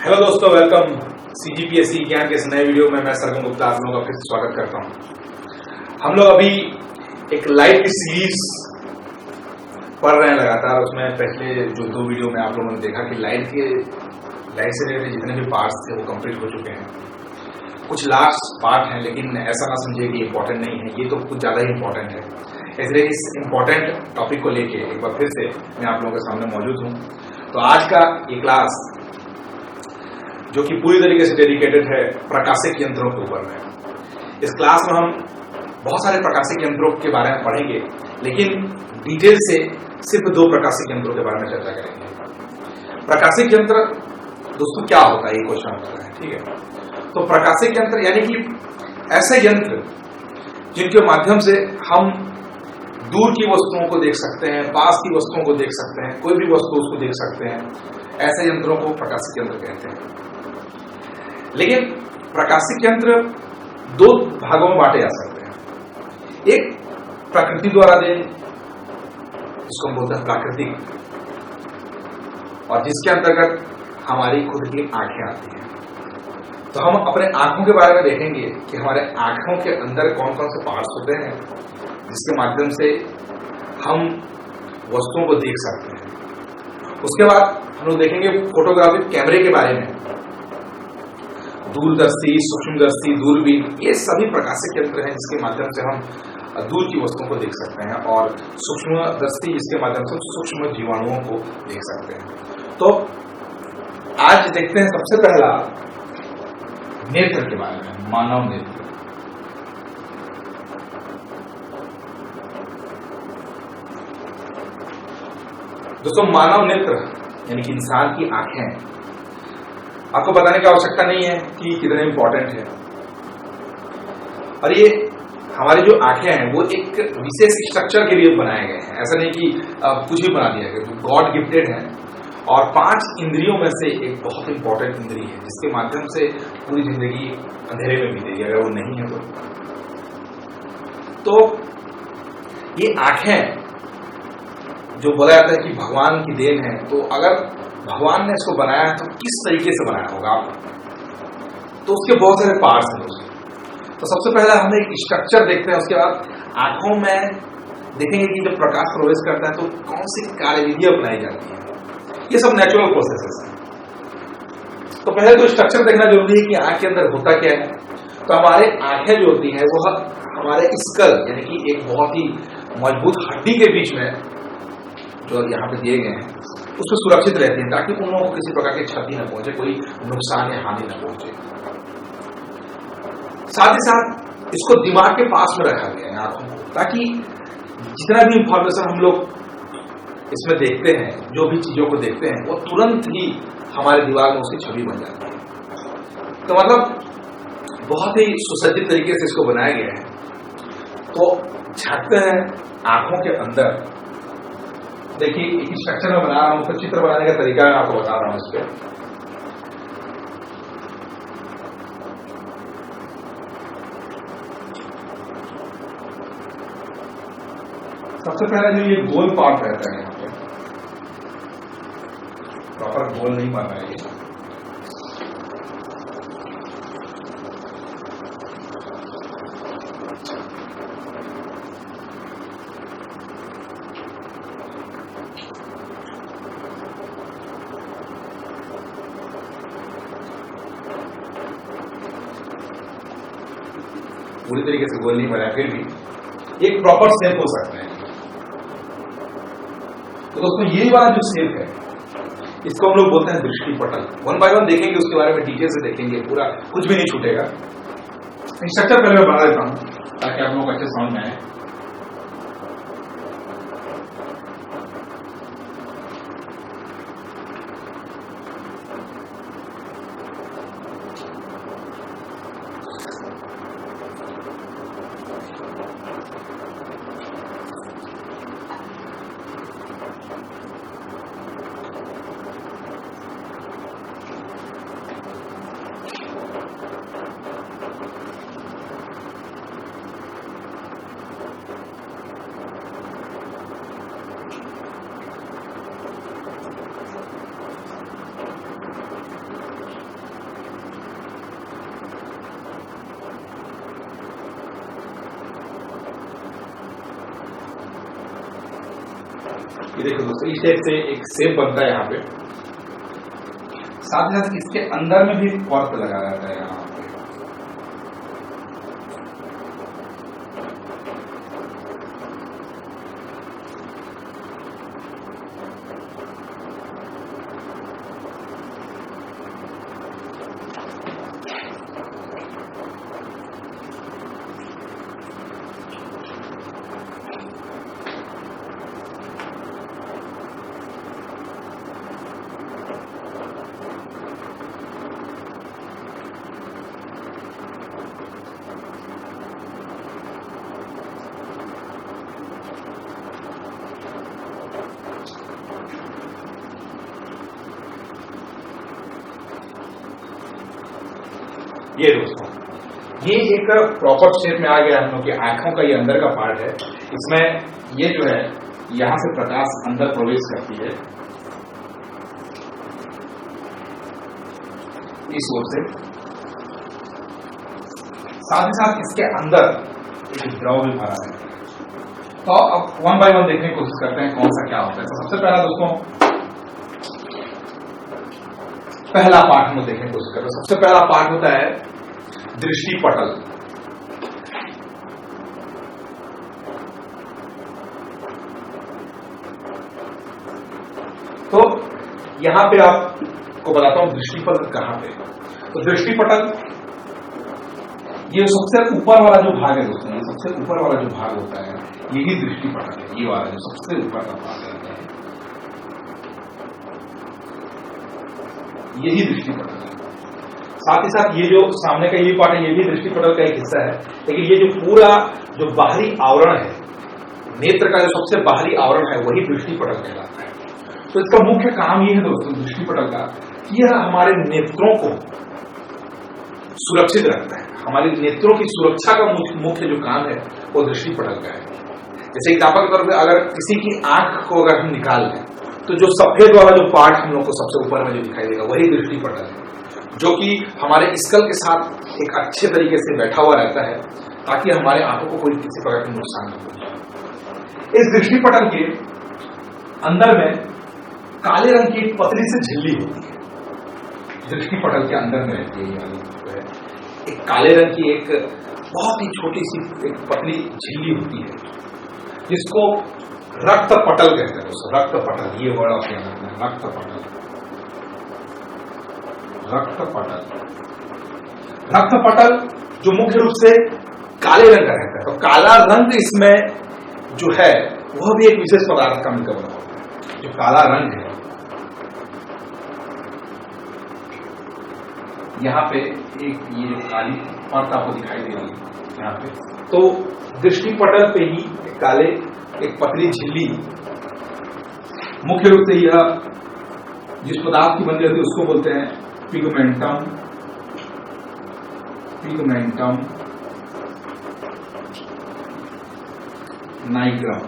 Hello दोस्तों, welcome CGPSC ज्ञान के इस नए वीडियो में मैं सरगम गुप्ता आप लोगों का फिर से स्वागत करता हूं। हम लोग अभी एक लाइफ की सीरीज पढ़ रहे हैं लगातार। उसमें पहले जो 2 वीडियो में आप लोगों ने देखा कि लाइफ से रिलेटेड जितने भी पार्ट्स थे वो कंप्लीट हो चुके हैं। कुछ लास्ट पार्ट हैं, लेकिन ऐसा ना समझिए कि इम्पोर्टेंट नहीं है, ये तो कुछ ज़्यादा ही इम्पोर्टेंट है। इसलिए इस इम्पोर्टेंट टॉपिक को लेके एक बार फिर से मैं आप लोगों के सामने मौजूद हूँ। तो आज का ये क्लास जो कि पूरी तरीके से डेडिकेटेड है प्रकाशिक यंत्रों के ऊपर में। इस क्लास में हम बहुत सारे प्रकाशिक यंत्रों के बारे में पढ़ेंगे, लेकिन डिटेल से सिर्फ 2 प्रकाशिक यंत्रों के बारे में चर्चा करेंगे। प्रकाशिक यंत्र दोस्तों क्या होता है, ये क्वेश्चन होता है, ठीक है। तो प्रकाशिक यंत्र यानी कि ऐसे यंत्र जिनके माध्यम से हम दूर की वस्तुओं को देख सकते हैं, पास की वस्तुओं को देख सकते हैं, कोई भी वस्तु उसको देख सकते हैं। ऐसे यंत्रों को प्रकाशिक यंत्र कहते हैं। लेकिन प्रकाशिक यंत्र 2 भागों में बांटे जा सकते हैं। एक प्रकृति द्वारा दे, जिसको हम बोलते हैं प्राकृतिक, और जिसके अंतर्गत हमारी खुद की आंखें आती हैं। तो हम अपने आंखों के बारे में देखेंगे कि हमारे आंखों के अंदर कौन कौन से पार्ट्स होते हैं जिसके माध्यम से हम वस्तुओं को देख सकते हैं। उसके बाद हम लोग देखेंगे फोटोग्राफी कैमरे के बारे में। दूरदर्शी, सूक्ष्मदर्शी, दूरबीन, ये सभी प्रकाशिक यंत्र हैं जिसके माध्यम से हम दूर की वस्तुओं को देख सकते हैं, और सूक्ष्मदर्शी जिसके माध्यम से सूक्ष्म जीवाणुओं को देख सकते हैं। तो आज देखते हैं सबसे पहला नेत्र के बारे में, मानव नेत्र। दोस्तों, मानव नेत्र यानी कि इंसान की आंखें, आपको बताने की आवश्यकता नहीं है कि कितने इंपॉर्टेंट है। और ये हमारी जो आंखें हैं वो एक विशेष स्ट्रक्चर के लिए बनाए गए हैं। ऐसा नहीं कि कुछ भी बना दिया गया, गॉड गिफ्टेड है। और 5 इंद्रियों में से एक बहुत इंपॉर्टेंट इंद्री है जिसके माध्यम से पूरी जिंदगी अंधेरे में बीतेगी अगर वो नहीं है तो ये आंखें जो बोला जाता है कि भगवान की देन है, तो अगर भगवान ने इसको बनाया है तो किस तरीके से बनाया होगा, तो उसके बहुत सारे पार्ट्स हैं दोस्तों। तो सबसे पहले हम एक स्ट्रक्चर देखते हैं, उसके बाद आंखों में देखेंगे कि जब प्रकाश प्रवेश करता है तो कौन सी कार्यविधियां अपनाई जाती हैं। ये सब नेचुरल प्रोसेसेस हैं। तो पहले तो स्ट्रक्चर देखना जरूरी है कि आंख के अंदर होता क्या है। तो हमारे आंखें जो होती हैं वो हमारे स्कल यानी कि एक बहुत ही मजबूत हड्डी के बीच में जो यहाँ पे दिए गए हैं उसमें सुरक्षित रहती हैं, ताकि उन लोगों को किसी प्रकार की क्षति न पहुंचे, कोई नुकसान या हानि न पहुंचे। साथ ही साथ इसको दिमाग के पास में रखा गया है आंखों को, ताकि जितना भी इंफॉर्मेशन हम लोग इसमें देखते हैं, जो भी चीजों को देखते हैं, वो तुरंत ही हमारे दिमाग में उसकी छवि बन जाती है। तो मतलब बहुत ही सुसज्जित तरीके से इसको बनाया गया है। तो झांकते हैं आंखों के अंदर। देखिए, एक स्ट्रक्चर में बना रहा हूं, तो चित्र बनाने का तरीका मैं आपको बता रहा हूं। इस पे सबसे पहले जो ये गोल पार्ट रहता है, यहाँ पे प्रॉपर गोल नहीं बन रहा है ये। पूरी तरीके से गोल नहीं बना, फिर भी एक प्रॉपर शेप हो सकता है। तो दोस्तों, ये वाला जो शेप है इसको हम लोग बोलते हैं दृष्टि पटल। 1 बाय 1 देखेंगे, उसके बारे में डिटेल से देखेंगे, पूरा कुछ भी नहीं छूटेगा। स्ट्रक्चर पहले मैं बना देता हूं ताकि आप लोगों को अच्छे समझ में आए। ये देखो दोस्तों, इस टाइप से एक शेप बनता है यहाँ पे। साथ ही साथ इसके अंदर में भी पर्त लगा रहता है यहाँ पे। ये दोस्तों, ये एक प्रॉपर शेप में आ गया हम लोग की आंखों का। ये अंदर का पार्ट है, इसमें ये जो है यहां से प्रकाश अंदर प्रवेश करती है इस ओर से। साथ ही साथ इसके अंदर एक द्रव भी भरा है। तो अब वन बाय वन देखने की कोशिश करते हैं कौन सा क्या होता है। तो सबसे पहला दोस्तों, पहला पार्ट हम लोग देखने की कोशिश करते हैं। सबसे पहला पार्ट होता है दृष्टि पटल। तो यहां पे आपको बताता हूं दृष्टि पटल कहां पे। तो दृष्टि पटल ये सबसे ऊपर वाला जो भाग है दोस्तों, ये सबसे ऊपर वाला जो भाग होता है यही दृष्टि पटल है। ये वाला जो सबसे ऊपर का भाग है यही दृष्टि पटल है। साथ ही साथ ये जो सामने का ये पार्ट है ये भी दृष्टि पटल का एक हिस्सा है। लेकिन ये जो पूरा जो बाहरी आवरण है, नेत्र का जो सबसे बाहरी आवरण है वही दृष्टि पटल कहलाता है। तो इसका मुख्य काम ये है दोस्तों दृष्टि पटल का, यह हमारे नेत्रों को सुरक्षित रखता है। हमारे नेत्रों की सुरक्षा का मुख्य जो काम है वो दृष्टि पटल का है। जैसे एग्जाम्पल के तौर पर अगर किसी की आंख को अगर हम निकाल लें तो जो सफेद वाला जो पार्ट हम लोग को सबसे ऊपर में जो दिखाई देगा वही दृष्टि पटल है, जो कि हमारे स्कल के साथ एक अच्छे तरीके से बैठा हुआ रहता है ताकि हमारे आंखों को कोई किसी प्रकार का नुकसान न हो। इस दृष्टि पटल के अंदर में काले रंग की एक पतली सी झिल्ली होती है। दृष्टि पटल के अंदर में रहती है एक काले रंग की एक बहुत ही छोटी सी एक पतली झिल्ली होती है जिसको रक्त पटल कहते हैं दोस्तों। रक्त पटल, ये वर्ड आपके अंदर में रक्त पटल। रक्त पटल, रक्त पटल जो मुख्य रूप से काले रंग का रहता है। तो काला रंग इसमें जो है वह भी एक विशेष पदार्थ का मिलकर बना होता है। जो काला रंग है यहाँ पे एक ये काली परत आपको दिखाई दे रही है यहाँ पे। तो दृष्टि पटल पे ही काले एक पतली झिल्ली, मुख्य रूप से यह जिस पदार्थ की बनी रहती है उसको बोलते हैं पिगमेंटम। पिगमेंटम नाइग्रम।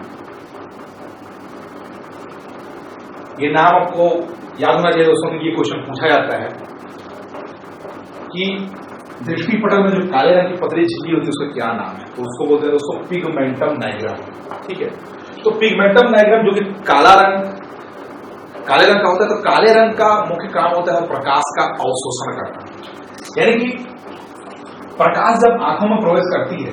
ये नाम आपको याद होना चाहिए दोस्तों। ये क्वेश्चन पूछा जाता है कि दृष्टि पटल में जो काले रंग की पतली झिल्ली होती है उसका क्या नाम है। तो उसको बोलते हैं दोस्तों पिगमेंटम नाइग्रम। ठीक है, तो पिगमेंटम नाइग्रम जो कि काले रंग का होता है। तो काले रंग का मुख्य काम होता है प्रकाश का अवशोषण करना। यानी कि प्रकाश जब आंखों में प्रवेश करती है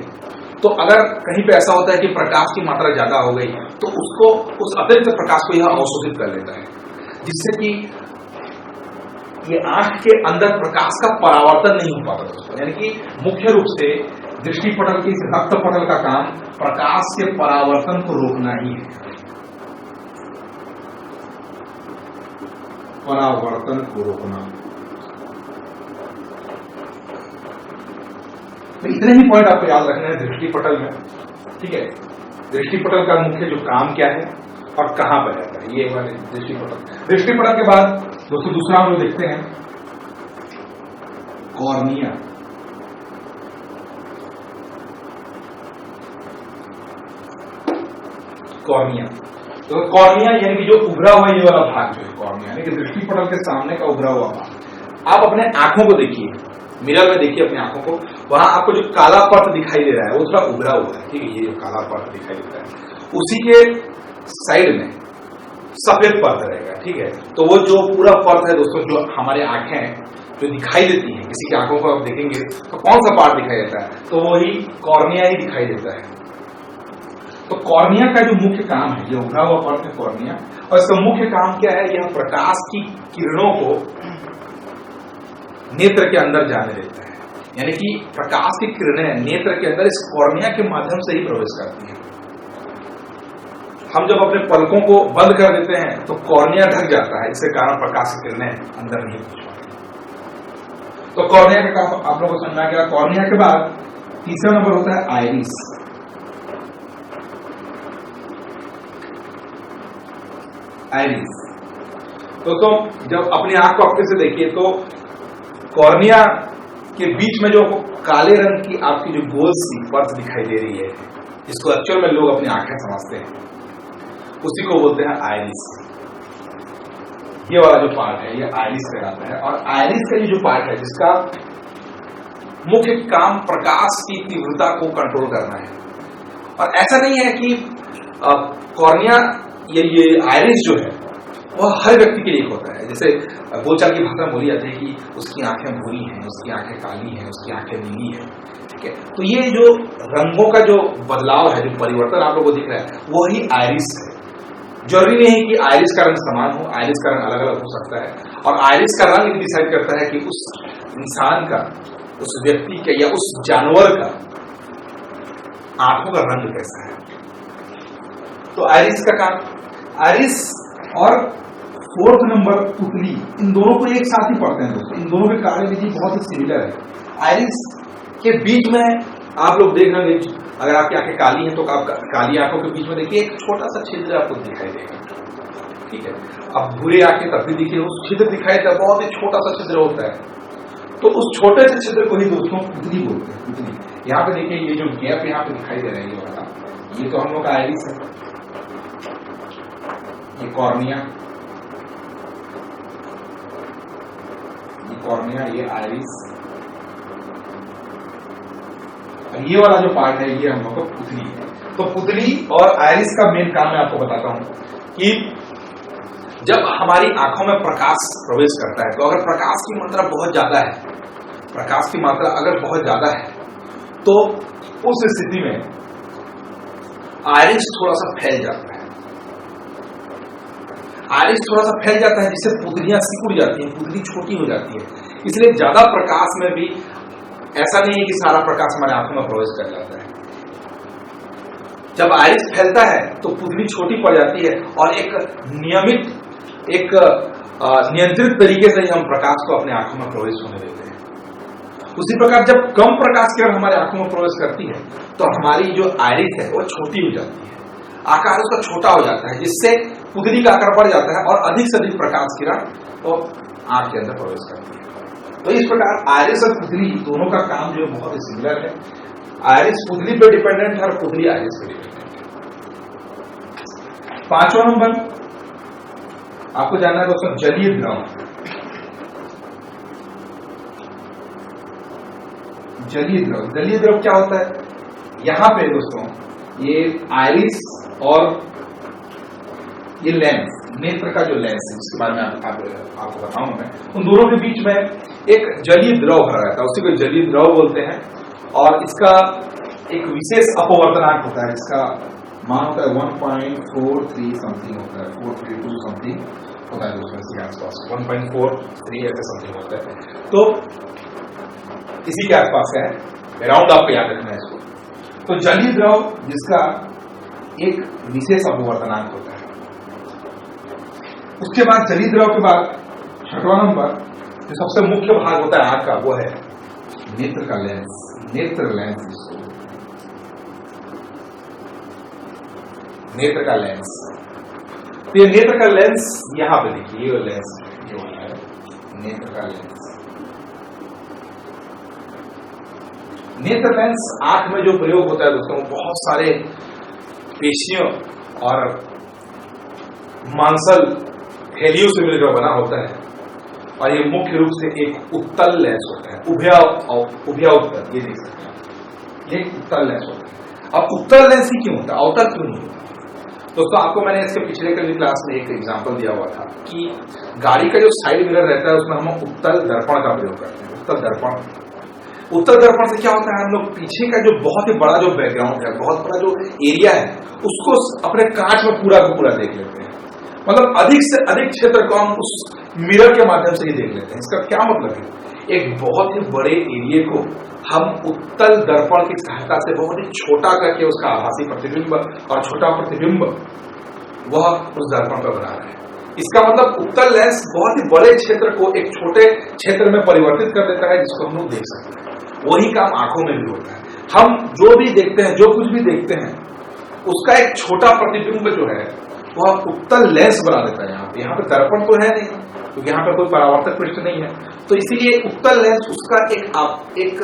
तो अगर कहीं पे ऐसा होता है कि प्रकाश की मात्रा ज्यादा हो गई तो उसको उस अतिरिक्त प्रकाश को यह अवशोषित कर लेता है, जिससे कि ये आंख के अंदर प्रकाश का परावर्तन नहीं हो पाता दोस्तों। यानी कि मुख्य रूप से दृष्टि पटल की इस रक्त पटल का काम प्रकाश के परावर्तन को रोकना ही है। परावर्तन को रोकना। तो इतने ही पॉइंट आपको याद रखना है दृष्टि पटल में। ठीक है, दृष्टि पटल का मुख्य जो काम क्या है और कहां पर रहता है, ये वाले दृष्टि पटल। दृष्टि पटल के बाद दोस्तों दूसरा हम लोग देखते हैं कॉर्निया। कॉर्निया, तो कॉर्निया यानी कि जो उभरा हुआ ये वाला भाग जो है कॉर्निया, यानी कि दृष्टि पटल के सामने का उभरा हुआ भाग। आप अपने आंखों को देखिए, मिरर में देखिए अपनी आंखों को, वहां आपको जो काला पर्त दिखाई दे रहा है वो थोड़ा उभरा हुआ है। ठीक है, ये जो काला पर्त दिखाई देता है उसी के साइड में सफेद पर्द रहेगा, ठीक है। तो वो जो पूरा पर्द है दोस्तों, जो हमारे आंखें जो दिखाई देती है, किसी की आंखों को आप देखेंगे तो कौन सा पार्ट दिखाई देता है, तो वही कॉर्निया ही दिखाई देता है। तो कॉर्निया का जो मुख्य काम है, ये उभरा हुआ पर्द है कॉर्निया, और इसका मुख्य काम क्या है, यह प्रकाश की किरणों को नेत्र के अंदर जाने देता है, यानी कि प्रकाश की किरणें नेत्र के अंदर इस कॉर्निया के माध्यम से ही प्रवेश करती हैं। हम जब अपने पलकों को बंद कर देते हैं तो कॉर्निया ढक जाता है, इसके कारण प्रकाश की किरणें अंदर नहीं पहुंच पाती। तो कॉर्निया का काम आप लोगों को समझ में आ गया। कॉर्निया के बाद तीसरा नंबर होता है आइरिस। आइरिस दोस्तों, जब अपनी आंख को आपके से देखिए तो कॉर्निया के बीच में जो काले रंग की आपकी जो गोल सी परत दिखाई दे रही है, इसको एक्चुअल में लोग अपनी आंखें समझते हैं, उसी को बोलते हैं आइरिस। ये वाला जो पार्ट है ये आइरिस कहलाता है। और आइरिस का ये जो पार्ट है, जिसका मुख्य काम प्रकाश की तीव्रता को कंट्रोल करना है। और ऐसा नहीं है कि कॉर्निया ये आइरिस जो है वह हर व्यक्ति के लिए होता है। जैसे बोलचाल की भाषा में बोली जाती है कि उसकी आंखें भूरी हैं, उसकी आंखें काली हैं, उसकी आंखें नीली हैं, ठीक है। तो ये जो रंगों का जो बदलाव है, जो परिवर्तन आप लोगों को दिख रहा है, वही आइरिस है। जरूरी नहीं है कि आइरिस का रंग समान हो, आइरिस का रंग अलग अलग हो सकता है। और आइरिस का रंग डिसाइड करता है कि उस इंसान का, उस व्यक्ति का या उस जानवर का आंखों का रंग कैसा है। तो आइरिस का काम, आइरिस और फोर्थ नंबर पुतली, इन दोनों को एक साथ ही पढ़ते हैं दोस्तों। इन दोनों के कार्य विधि बहुत ही सिमिलर है। आइरिस के बीच में आप लोग देख रहे हैं, अगर आपकी आंखें काली हैं तो आप काली आंखों के बीच में देखिए एक छोटा सा छिद्र आपको दिखाई देगा, ठीक है। अब भूरे आंखें तब भी देखिए उस छिद्र दिखाई देता है, बहुत ही छोटा सा छिद्र होता है। तो उस छोटे से छिद्र को ही दोस्तों पुतली बोलते हैं, पुतली। यहाँ पे देखिए ये जो गैप यहाँ पे दिखाई दे रहा है, ये वाला, ये तो हम लोग का आइरिस है, ये कॉर्निया, ये कॉर्निया, ये आइरिस, ये वाला जो पार्ट है ये हम लोग को पुतली है। तो पुतली और आइरिस का मेन काम मैं आपको बताता हूं कि जब हमारी आंखों में प्रकाश प्रवेश करता है, तो अगर प्रकाश की मात्रा बहुत ज्यादा है, प्रकाश की मात्रा अगर बहुत ज्यादा है, तो उस स्थिति में आइरिस थोड़ा सा फैल जाता है। आइरिस थोड़ा सा फैल जाता है जिससे पुतलियां सिकुड़ जाती हैं, पुतली छोटी हो जाती है। इसलिए ज्यादा प्रकाश में भी ऐसा नहीं है कि सारा प्रकाश हमारे आंखों में प्रवेश कर जाता है। जब आइरिस फैलता है तो पुतली छोटी पड़ जाती है और एक नियमित, एक नियंत्रित तरीके से हम प्रकाश को अपने आंखों में प्रवेश होने देते हैं। उसी प्रकार जब कम प्रकाश किरण हमारे आंखों में प्रवेश करती है तो हमारी जो आइरिस है वो छोटी हो जाती है, आकार उसका छोटा हो जाता है, जिससे पुतली का आकार बढ़ जाता है और अधिक से अधिक प्रकाश किरण तो आंख के अंदर प्रवेश करती है। तो इस प्रकार आइरिस और पुतली दोनों का काम जो है बहुत ही सिमिलर है। आइरिस पुतली पे डिपेंडेंट है और पुतली आइरिस पे डिपेंडेंट है। पांचवा नंबर आपको जानना है दोस्तों, जलीय द्रव। जलीय द्रव, जलीय द्रव क्या होता है? यहां पे दोस्तों ये आइरिस और ये लेंस, नेत्र का जो लेंस है जिसके बारे में आपको बताऊंगा मैं, उन दोनों के बीच में एक जलीय द्रव भरा रहता है, उसी को जलीय द्रव बोलते हैं। और इसका एक विशेष अपवर्तनांक होता है, इसका मान होता है 1.43 समथिंग होता है, 432 समथिंग होता है दोस्तों, इसके आसपास 1.43 ऐसे समथिंग होता है। तो इसी के आसपास का है, अराउंड आपको याद रखना है इसको। तो जलीय द्रव जिसका एक विशेष अपवर्तनांक होता है। उसके बाद जलीय द्रव के बाद छठवां नंबर जो सबसे मुख्य भाग होता है आंख का, वो है नेत्र का लेंस, नेत्र लेंस जिसको, नेत्र का लेंस। तो ये नेत्र का लेंस यहां पे देखिए, ये लेंस जो है नेत्र का लेंस। नेत्र लेंस आंख में जो प्रयोग होता है दोस्तों, बहुत सारे पेशियों और मांसल थैलियों से मिलकर बना होता है और ये मुख्य रूप से एक उत्तल लेंस होता है, उभया उत्तल, ये देख सकते हैं, ये उत्तल लेंस होता है। अब उत्तल लेंस ही क्यों होता है, अवतल क्यों नहीं होता? दोस्तों आपको मैंने इसके पिछले कल क्लास में एक एग्जांपल दिया हुआ था कि गाड़ी का जो साइड मिरर रहता है उसमें हम उत्तल दर्पण का प्रयोग करते हैं। उत्तल दर्पण से क्या होता है, हम लोग पीछे का जो बहुत ही बड़ा जो बैकग्राउंड है, बहुत बड़ा जो एरिया है, उसको अपने कांच में पूरा का पूरा देख लेते हैं। मतलब अधिक से अधिक क्षेत्र को हम उस मिरर के माध्यम से ही देख लेते हैं। इसका क्या मतलब है, एक बहुत ही बड़े एरिया को हम उत्तल दर्पण की सहायता से बहुत ही छोटा करके उसका आभासी प्रतिबिंब और छोटा प्रतिबिंब वह उस दर्पण पर बना रहे हैं। इसका मतलब उत्तल लेंस बहुत ही बड़े क्षेत्र को एक छोटे क्षेत्र में परिवर्तित कर देता है, जिसको हम लोग देख सकते हैं। वही काम आंखों में भी होता है। हम जो भी देखते हैं, जो कुछ भी देखते हैं, उसका एक छोटा प्रतिबिंब जो है वह उत्तल लेंस बना देता है। यहाँ पे दर्पण तो है नहीं, क्योंकि यहाँ पे कोई परावर्तक पृष्ठ नहीं है, तो इसीलिए उत्तल लेंस उसका एक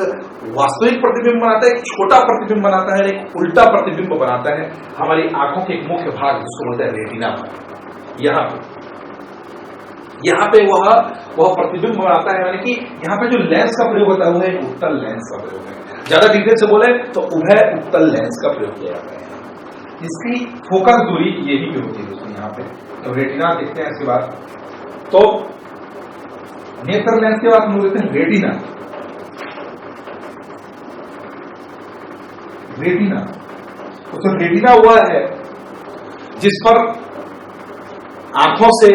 वास्तविक प्रतिबिंब बनाता है, एक छोटा प्रतिबिंब बनाता है, एक उल्टा प्रतिबिंब बनाता है हमारी आंखों के एक मुख्य भाग जिसको बोलते हैं रेटिना पर। यहाँ पे वह प्रतिबिंब बनाता है, यानी कि यहाँ पे जो लेंस का प्रयोग होता है वो एक उत्तल लेंस का प्रयोग है। ज्यादा डिटेल से बोले तो उभय उत्तल लेंस का प्रयोग किया जाता है। इसकी फोकस दूरी यही पे होती है दोस्तों। यहाँ पे तो रेटिना देखते हैं। इसके बाद तो नेत्र लेंस के बाद हम लोग देखते हैं रेटिना। तो रेटिना हुआ है जिस पर आंखों से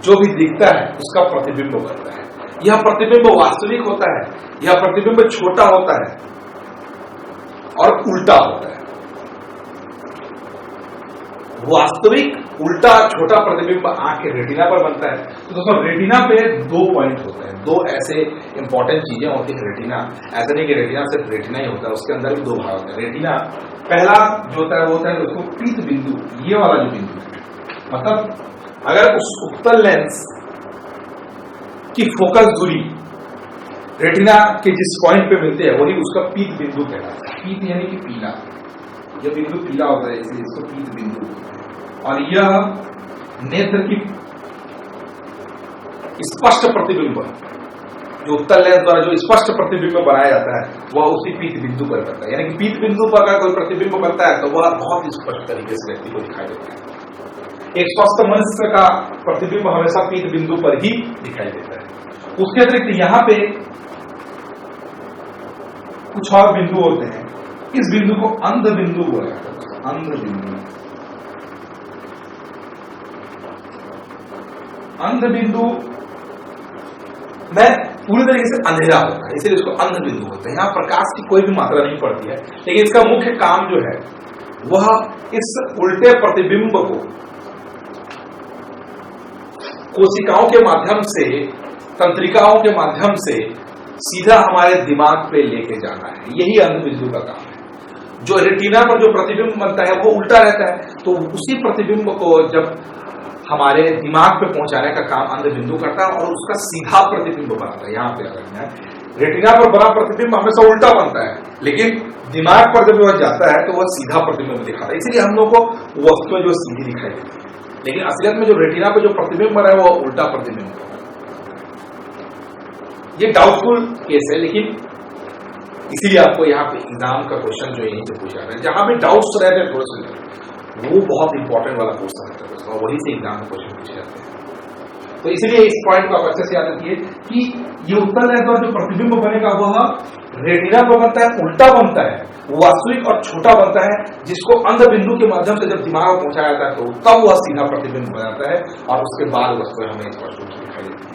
जो भी दिखता है उसका प्रतिबिंब बनता है। यह प्रतिबिंब वास्तविक होता है, यह प्रतिबिंब छोटा होता है और उल्टा होता है। वास्तविक उल्टा छोटा प्रतिबिंब आंख के रेटिना पर बनता है। तो दोस्तों रेटिना पे 2 पॉइंट होते हैं, 2 ऐसे इंपॉर्टेंट चीजें होती है रेटिना। ऐसा नहीं कि रेटिना सिर्फ रेटिना ही होता है, उसके अंदर भी 2 भाग होते हैं। रेटिना पहला जो होता है वो होता है दोस्तों पीत बिंदु, ये वाला जो बिंदु है, मतलब अगर उस उत्तल लेंस की फोकस दूरी रेटिना के जिस पॉइंट पे मिलते हैं वही उसका पीत बिंदु कहलाता है। पीत यानी कि पीला, यह बिंदु पीला होता है इसलिए इसको पीत बिंदु। और यह नेत्र की स्पष्ट प्रतिबिंब, जो उत्तल लेंस द्वारा जो स्पष्ट प्रतिबिंब बनाया जाता है वह उसी पीत बिंदु पर बनता है। यानी कि पीत बिंदु पर अगर कोई प्रतिबिंब बनता है तो वह बहुत स्पष्ट तरीके से व्यक्ति को दिखाई देता है। एक स्वस्थ मनुष्य का प्रतिबिंब हमेशा पीत बिंदु पर ही दिखाई देता है। उसके अतिरिक्त यहाँ पे कुछ और बिंदु होते हैं। इस बिंदु को अंध बिंदु बोला जाता है। अंध बिंदु, अंध बिंदु में पूरी तरीके से अंधेरा होता है, इसलिए इसको अंध बिंदु होता है। यहाँ प्रकाश की कोई भी मात्रा नहीं पड़ती है, लेकिन इसका मुख्य काम जो है वह इस उल्टे प्रतिबिंब को कोशिकाओं के माध्यम से, तंत्रिकाओं के माध्यम से सीधा हमारे दिमाग पे लेके जाना है। यही अंध बिंदु का काम है। जो रेटिना पर जो प्रतिबिंब बनता है वो उल्टा रहता है, तो उसी प्रतिबिंब को जब हमारे दिमाग पे पहुंचाने का काम अंध बिंदु करता है और उसका सीधा प्रतिबिंब बनाता है। यहाँ पे रेटिना पर बड़ा प्रतिबिंब हमेशा उल्टा बनता है, लेकिन दिमाग पर जब वह जाता है तो वह सीधा प्रतिबिंब दिखाता है। इसीलिए हम लोग को वस्तुएं जो सीधी दिखाई देती है, लेकिन असलियत में जो रेटिना पर जो प्रतिबिंब बना है वो उल्टा प्रतिबिंब है। ये डाउटफुल केस है, लेकिन इसीलिए आपको यहाँ पे एग्जाम का क्वेश्चन जो यहीं से पूछा है, जहां भी डाउट्स रहते हैं थोड़े से वो बहुत इंपॉर्टेंट वाला क्वेश्चन रहता है और वही से एग्जाम में क्वेश्चन पूछे जाते हैं। तो इसीलिए इस पॉइंट को आप अच्छे से याद रखिए कि ये उत्तल लेंस पर जो प्रतिबिंब बनेगा वह रेटिना पर बनता है, उल्टा बनता है, वास्तविक और छोटा बनता है, जिसको अंध बिंदु के माध्यम से जब दिमाग में पहुंचाया जाता है तो तब वह सीधा प्रतिबिंब बनाता है और उसके बाद वस्तुएं हमें स्पष्ट रूप से दिखाई देती है।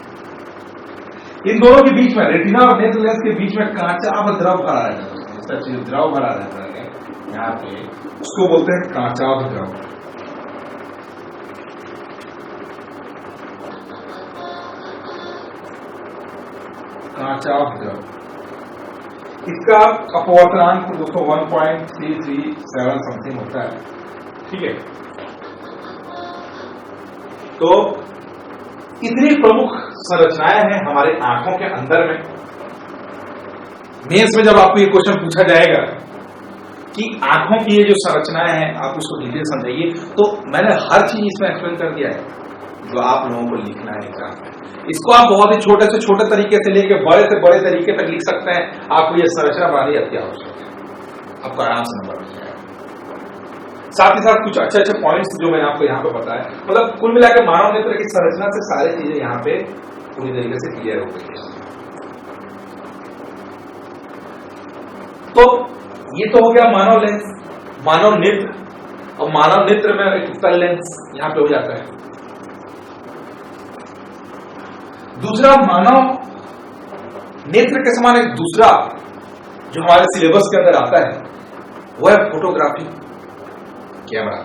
इन दोनों के बीच में, रेटिना और नेत्र लेंस के बीच में कांचाभ द्रव भरा रहता है। द्रव भरा रहता है यहाँ पे, उसको बोलते हैं कांचाभ द्रव। कांचाभ द्रव, इसका अपवर्तनांक दोस्तों 1.337 समथिंग होता है। ठीक है, तो इतनी प्रमुख संरचनाएं हैं हमारे आंखों के अंदर में। मेंस में जब आपको ये क्वेश्चन पूछा जाएगा कि आंखों की ये जो संरचनाएं हैं आप उसको डिटेल समझाइए, तो मैंने हर चीज इसमें एक्सप्लेन कर दिया है जो आप लोगों को लिखना है एग्जाम में। इसको आप बहुत ही छोटे से छोटे तरीके से लेके बड़े से बड़े तरीके तक लिख सकते हैं। आपको ये संरचना बनानी अति आवश्यक है, आपको आराम से नंबर मिल जाएगा। साथ ही साथ कुछ अच्छे अच्छे पॉइंट्स जो मैंने आपको यहाँ पे बताया, मतलब कुल मिला के मानव नेत्र की संरचना से सारी चीजें यहाँ पे पूरी तरीके से क्लियर हो गई है। तो ये तो हो गया मानव लेंस, मानव नेत्र, और मानव नेत्र में एक उत्तल लेंस यहां पे हो जाता है। दूसरा मानव नेत्र के समान एक दूसरा जो हमारे सिलेबस के अंदर आता है वो है फोटोग्राफी कैमरा।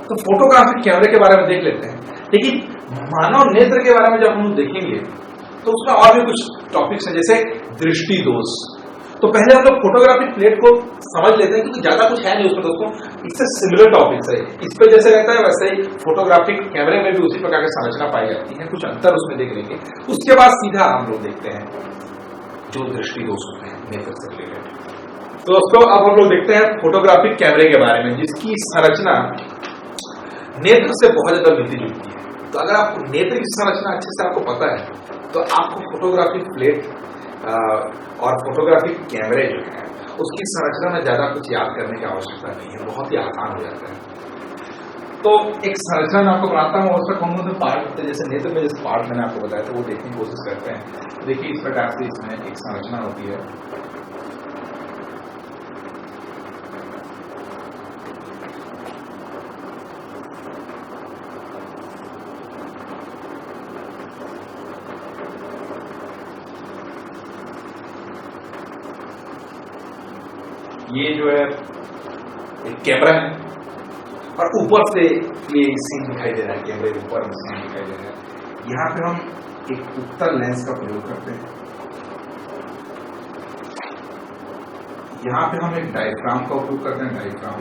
तो फोटोग्राफी कैमरे के बारे में देख लेते हैं, लेकिन मानव नेत्र के बारे में जब हम देखेंगे तो उसमें और भी कुछ टॉपिक्स हैं, जैसे दृष्टि दोष। तो पहले हम लोग फोटोग्राफिक प्लेट को समझ लेते हैं, क्योंकि ज्यादा कुछ है नहीं उसमें दोस्तों, इससे सिमिलर टॉपिक्स है। इस पे जैसे रहता है वैसे ही फोटोग्राफिक कैमरे में भी उसी प्रकार की संरचना पाई जाती है, कुछ अंतर उसमें देख लेंगे। उसके बाद सीधा हम लोग देखते हैं जो दृष्टि दोष होते हैं नेत्र से रिलेटेड। तो दोस्तों अब हम लोग देखते हैं फोटोग्राफिक कैमरे के बारे में, जिसकी संरचना नेत्र से बहुत ज्यादा मिलती जुलती है। तो अगर आपको नेत्र की संरचना अच्छे से आपको पता है तो आपको फोटोग्राफिक प्लेट और फोटोग्राफिक कैमरे जो है उसकी संरचना में ज्यादा कुछ याद करने की आवश्यकता नहीं है, बहुत ही आसान हो जाता है। तो एक संरचना मैं आपको बनाता हूँ, उसमें कौन कौन से पार्ट होते हैं, जैसे नेत्र में जैसे पार्ट मैंने आपको बताया था वो देखने की कोशिश करते हैं। देखिए इस प्रकार से इसमें एक संरचना होती है। ये जो है एक कैमरा है और ऊपर से ये सीन दिखाई दे रहा है, कैमरे के ऊपर सीन दिखाई दे रहा है। यहाँ पे हम एक उत्तल लेंस का प्रयोग करते हैं। यहाँ पे हम एक डायफ्राम का उपयोग करते हैं, डायफ्राम।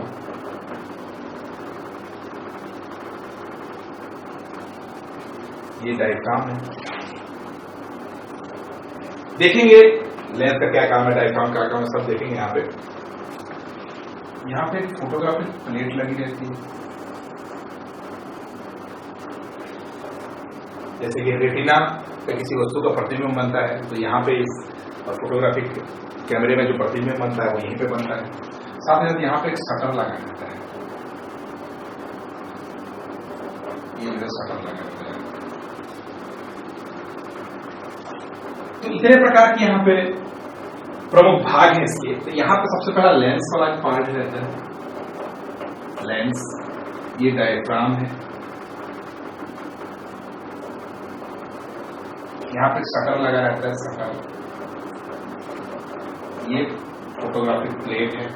ये डायफ्राम है। देखेंगे लेंस का क्या काम है, डायफ्राम का काम है, सब देखेंगे। यहाँ पे एक फोटोग्राफिक प्लेट लगी रहती है, जैसे कि रेटिना पे किसी वस्तु का प्रतिबिंब बनता है, तो यहाँ पे इस फोटोग्राफिक कैमरे में जो प्रतिबिंब बनता है वो यहीं पे बनता है। साथ ही साथ यहाँ पे एक शटर लगा रहता है, ये जो शटर लगा रहता है। तो इतने प्रकार के यहाँ पे प्रमुख भाग हैं इसके। तो यहाँ पे सबसे पहला लेंस वाला पार्ट रहता है, लेंस। ये डायफ्राम है, यहाँ पे शटर लगा रहता है, शटर। ये फोटोग्राफिक प्लेट है।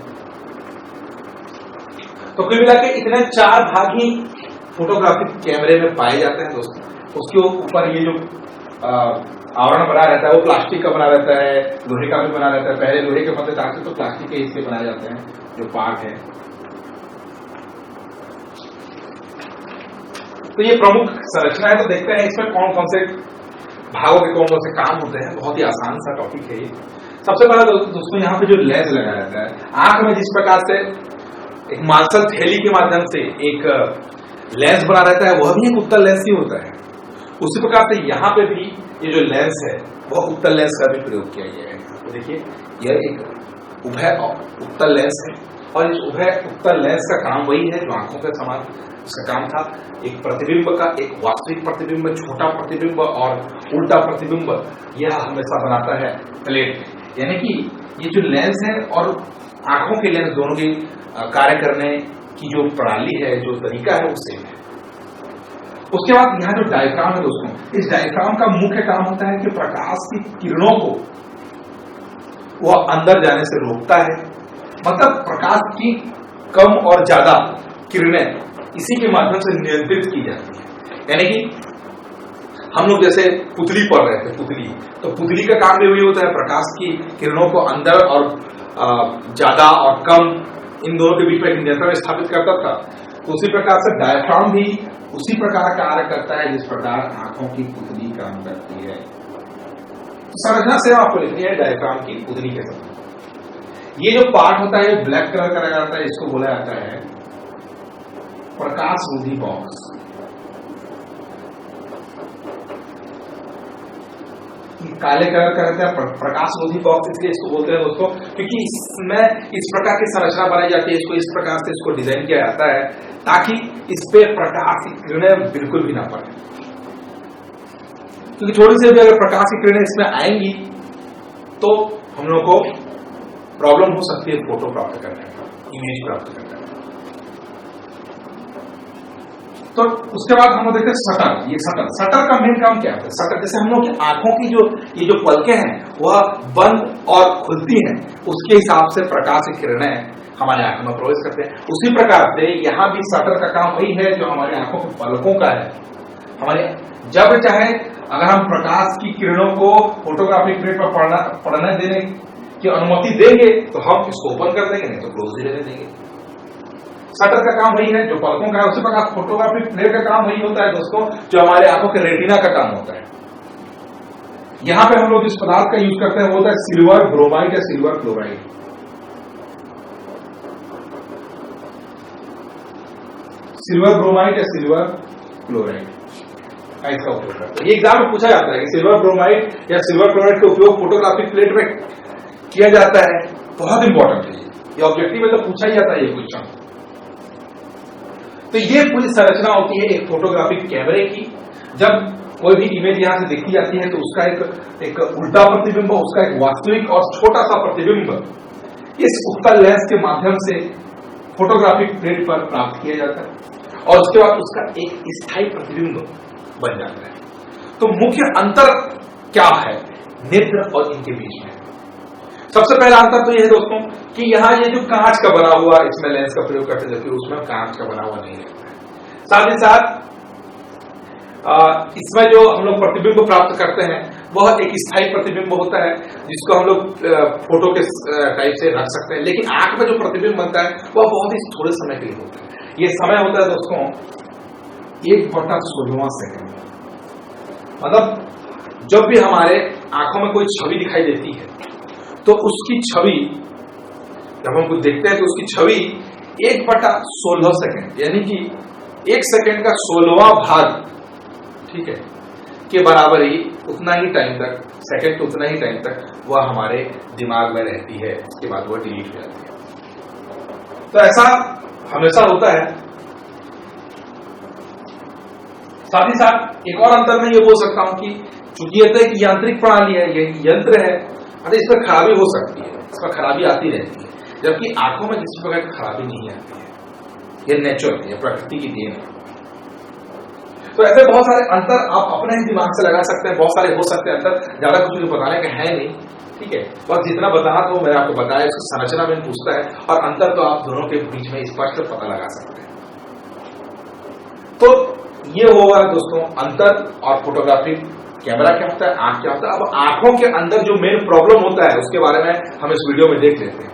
तो कुल मिला के इतने 4 भाग ही फोटोग्राफिक कैमरे में पाए जाते हैं दोस्तों। उसके ऊपर ये जो आवरण बना रहता है वो प्लास्टिक का बना रहता है, लोहे का भी बना रहता है। पहले लोहे के बनते थे, तो प्लास्टिक के हिस्से बनाए जाते हैं जो पार्ट है। तो ये प्रमुख संरचना है। तो देखते हैं इसमें कौन कौन से भागों के कौन कौन से काम होते हैं। बहुत ही आसान सा टॉपिक है ये। सबसे पहला दोस्तों यहाँ पे जो लेंस लगा रहता है, आंख में जिस प्रकार से एक मांसल थैली के माध्यम से एक लेंस बना रहता है, वह भी एक उत्तल लेंस ही होता है। उसी प्रकार से यहाँ पे भी ये जो लेंस है वह उत्तल लेंस का भी प्रयोग किया गया है। तो देखिए यह एक उभय उत्तल लेंस है, और इस उभय उत्तल लेंस का काम वही है जो आंखों के समान उसका काम था। एक प्रतिबिंब का, एक वास्तविक प्रतिबिंब, छोटा प्रतिबिंब और उल्टा प्रतिबिंब, यह हमेशा बनाता है प्लेट। यानी कि ये जो लेंस है और आंखों के लेंस दोनों की कार्य करने की जो प्रणाली है, जो तरीका है, वो सेम है। उसके बाद यहाँ जो डायफ्राम है दोस्तों, इस डायफ्राम का मुख्य काम होता है कि प्रकाश की किरणों को वह अंदर जाने से रोकता है। मतलब प्रकाश की कम और ज्यादा किरणें इसी के माध्यम से नियंत्रित की जाती है। यानी कि हम लोग जैसे पुतली पढ़ रहे थे, पुतली, तो पुतली का काम भी वही होता है, प्रकाश की किरणों को अंदर और ज्यादा और कम इन दोनों के बीच में नियंत्रण स्थापित करता था। तो उसी प्रकार से डायफ्राम भी उसी प्रकार कार्य करता है जिस प्रकार आंखों की पुतली काम करती है। तो संरचना से आपको लिखनी है डायफ्राम की पुतली के साथ। ये जो पार्ट होता है ब्लैक कलर का लगा रहता है, इसको बोला जाता है प्रकाश रोधी बॉक्स। काले कलर का रहता है, प्रकाश रोधी बॉक्स इसलिए इसको बोलते हैं दोस्तों, क्योंकि इसमें इस प्रकार की संरचना बनाई जाती है, इसको इस प्रकार से इसको डिजाइन किया जाता है ताकि इस पे प्रकाश की किरणें बिल्कुल भी ना पड़े, क्योंकि थोड़ी सी भी अगर प्रकाश की किरणें इसमें आएंगी तो हम लोग को प्रॉब्लम हो सकती है फोटो प्राप्त करने में, इमेज प्राप्त करने में। तो उसके बाद हम लोग देखते हैं शटर। ये शटर का मेन काम क्या है? शटर जैसे हम लोग की आंखों की ये जो पलकें हैं वह बंद और खुलती हैं, उसके हिसाब से प्रकाश की किरणें हमारे आंखों में प्रवेश करते हैं। उसी प्रकार से यहाँ भी शटर का काम वही है जो हमारे आंखों की पलकों का है। हमारे जब चाहे अगर हम प्रकाश की किरणों को फोटोग्राफिक प्लेट पर पड़ने देने की अनुमति देंगे तो हम इसको ओपन कर देंगे, नहीं तो क्लोज ही रहने देंगे। शटर का काम वही है जो पलकों का है। उसी प्रकार फोटोग्राफिक प्लेट का काम वही होता है दोस्तों जो हमारे आंखों के रेटिना का काम होता है। यहां पे हम लोग जिस पदार्थ का यूज करते हैं वो होता है सिल्वर ब्रोमाइड या सिल्वर क्लोराइड। सिल्वर ब्रोमाइड या सिल्वर क्लोराइड का इसका उपयोग करते हैं। ये एग्जाम में पूछा जाता है कि सिल्वर ब्रोमाइड या सिल्वर क्लोराइड का उपयोग फोटोग्राफिक प्लेट में किया जाता है। बहुत इंपॉर्टेंट है ये ऑब्जेक्टिव में तो पूछा ही जाता है ये क्वेश्चन। तो ये पूरी संरचना होती है एक फोटोग्राफिक कैमरे की। जब कोई भी इमेज यहां से देखी जाती है तो उसका एक उल्टा प्रतिबिंब, उसका एक वास्तविक और छोटा सा प्रतिबिंब इस उत्तल लेंस के माध्यम से फोटोग्राफिक प्लेट पर प्राप्त किया जाता है और उसके बाद उसका एक स्थायी प्रतिबिंब बन जाता है। तो मुख्य अंतर क्या है नेत्र और इनके बीच में? सबसे पहला अंतर तो यह है दोस्तों कि यहाँ ये जो कांच का बना हुआ इसमें लेंस का प्रयोग करते जबकि उसमें कांच का बना हुआ नहीं रहता है। साथ ही साथ इसमें जो हम लोग प्रतिबिंब प्राप्त करते हैं वह एक स्थायी प्रतिबिंब होता है जिसको हम लोग फोटो के टाइप से रख सकते हैं, लेकिन आंख में जो प्रतिबिंब बनता है वह बहुत ही थोड़े समय के लिए होता है। ये समय होता है दोस्तों 1/16 सेकंड। मतलब जब भी हमारे आंखों में कोई छवि दिखाई देती है तो उसकी छवि जब हम कुछ देखते हैं तो उसकी छवि 1/16 सेकंड यानी कि 1 सेकंड का 16वां भाग, ठीक है, के बराबर ही उतना ही टाइम तक, सेकंड तो उतना ही टाइम तक वह हमारे दिमाग में रहती है, उसके बाद वह डिलीट हो जाती है। तो ऐसा हमेशा होता है। साथ ही साथ एक और अंतर मैं ये बोल सकता हूं कि चूंकि यह एक यांत्रिक प्रणाली है, यह यंत्र है, अरे इसमें खराबी हो सकती है, इसमें खराबी आती रहती है, जबकि आंखों में किसी प्रकार की खराबी नहीं आती है। यह नेचुरल है, प्रकृति की देन है। तो ऐसे बहुत सारे अंतर आप अपने ही दिमाग से लगा सकते हैं, बहुत सारे हो सकते हैं अंतर, ज्यादा कुछ बताने का है नहीं, ठीक है। बस जितना बताना तो मैंने आपको बताया, उसकी संरचना में पूछता है और अंतर तो आप दोनों के बीच में स्पष्ट पता लगा सकते हैं। तो ये होगा दोस्तों अंतर। और फोटोग्राफिक कैमरा क्या होता है, आंख क्या होता है। अब आंखों के अंदर जो मेन प्रॉब्लम होता है उसके बारे में हम इस वीडियो में देख लेते हैं।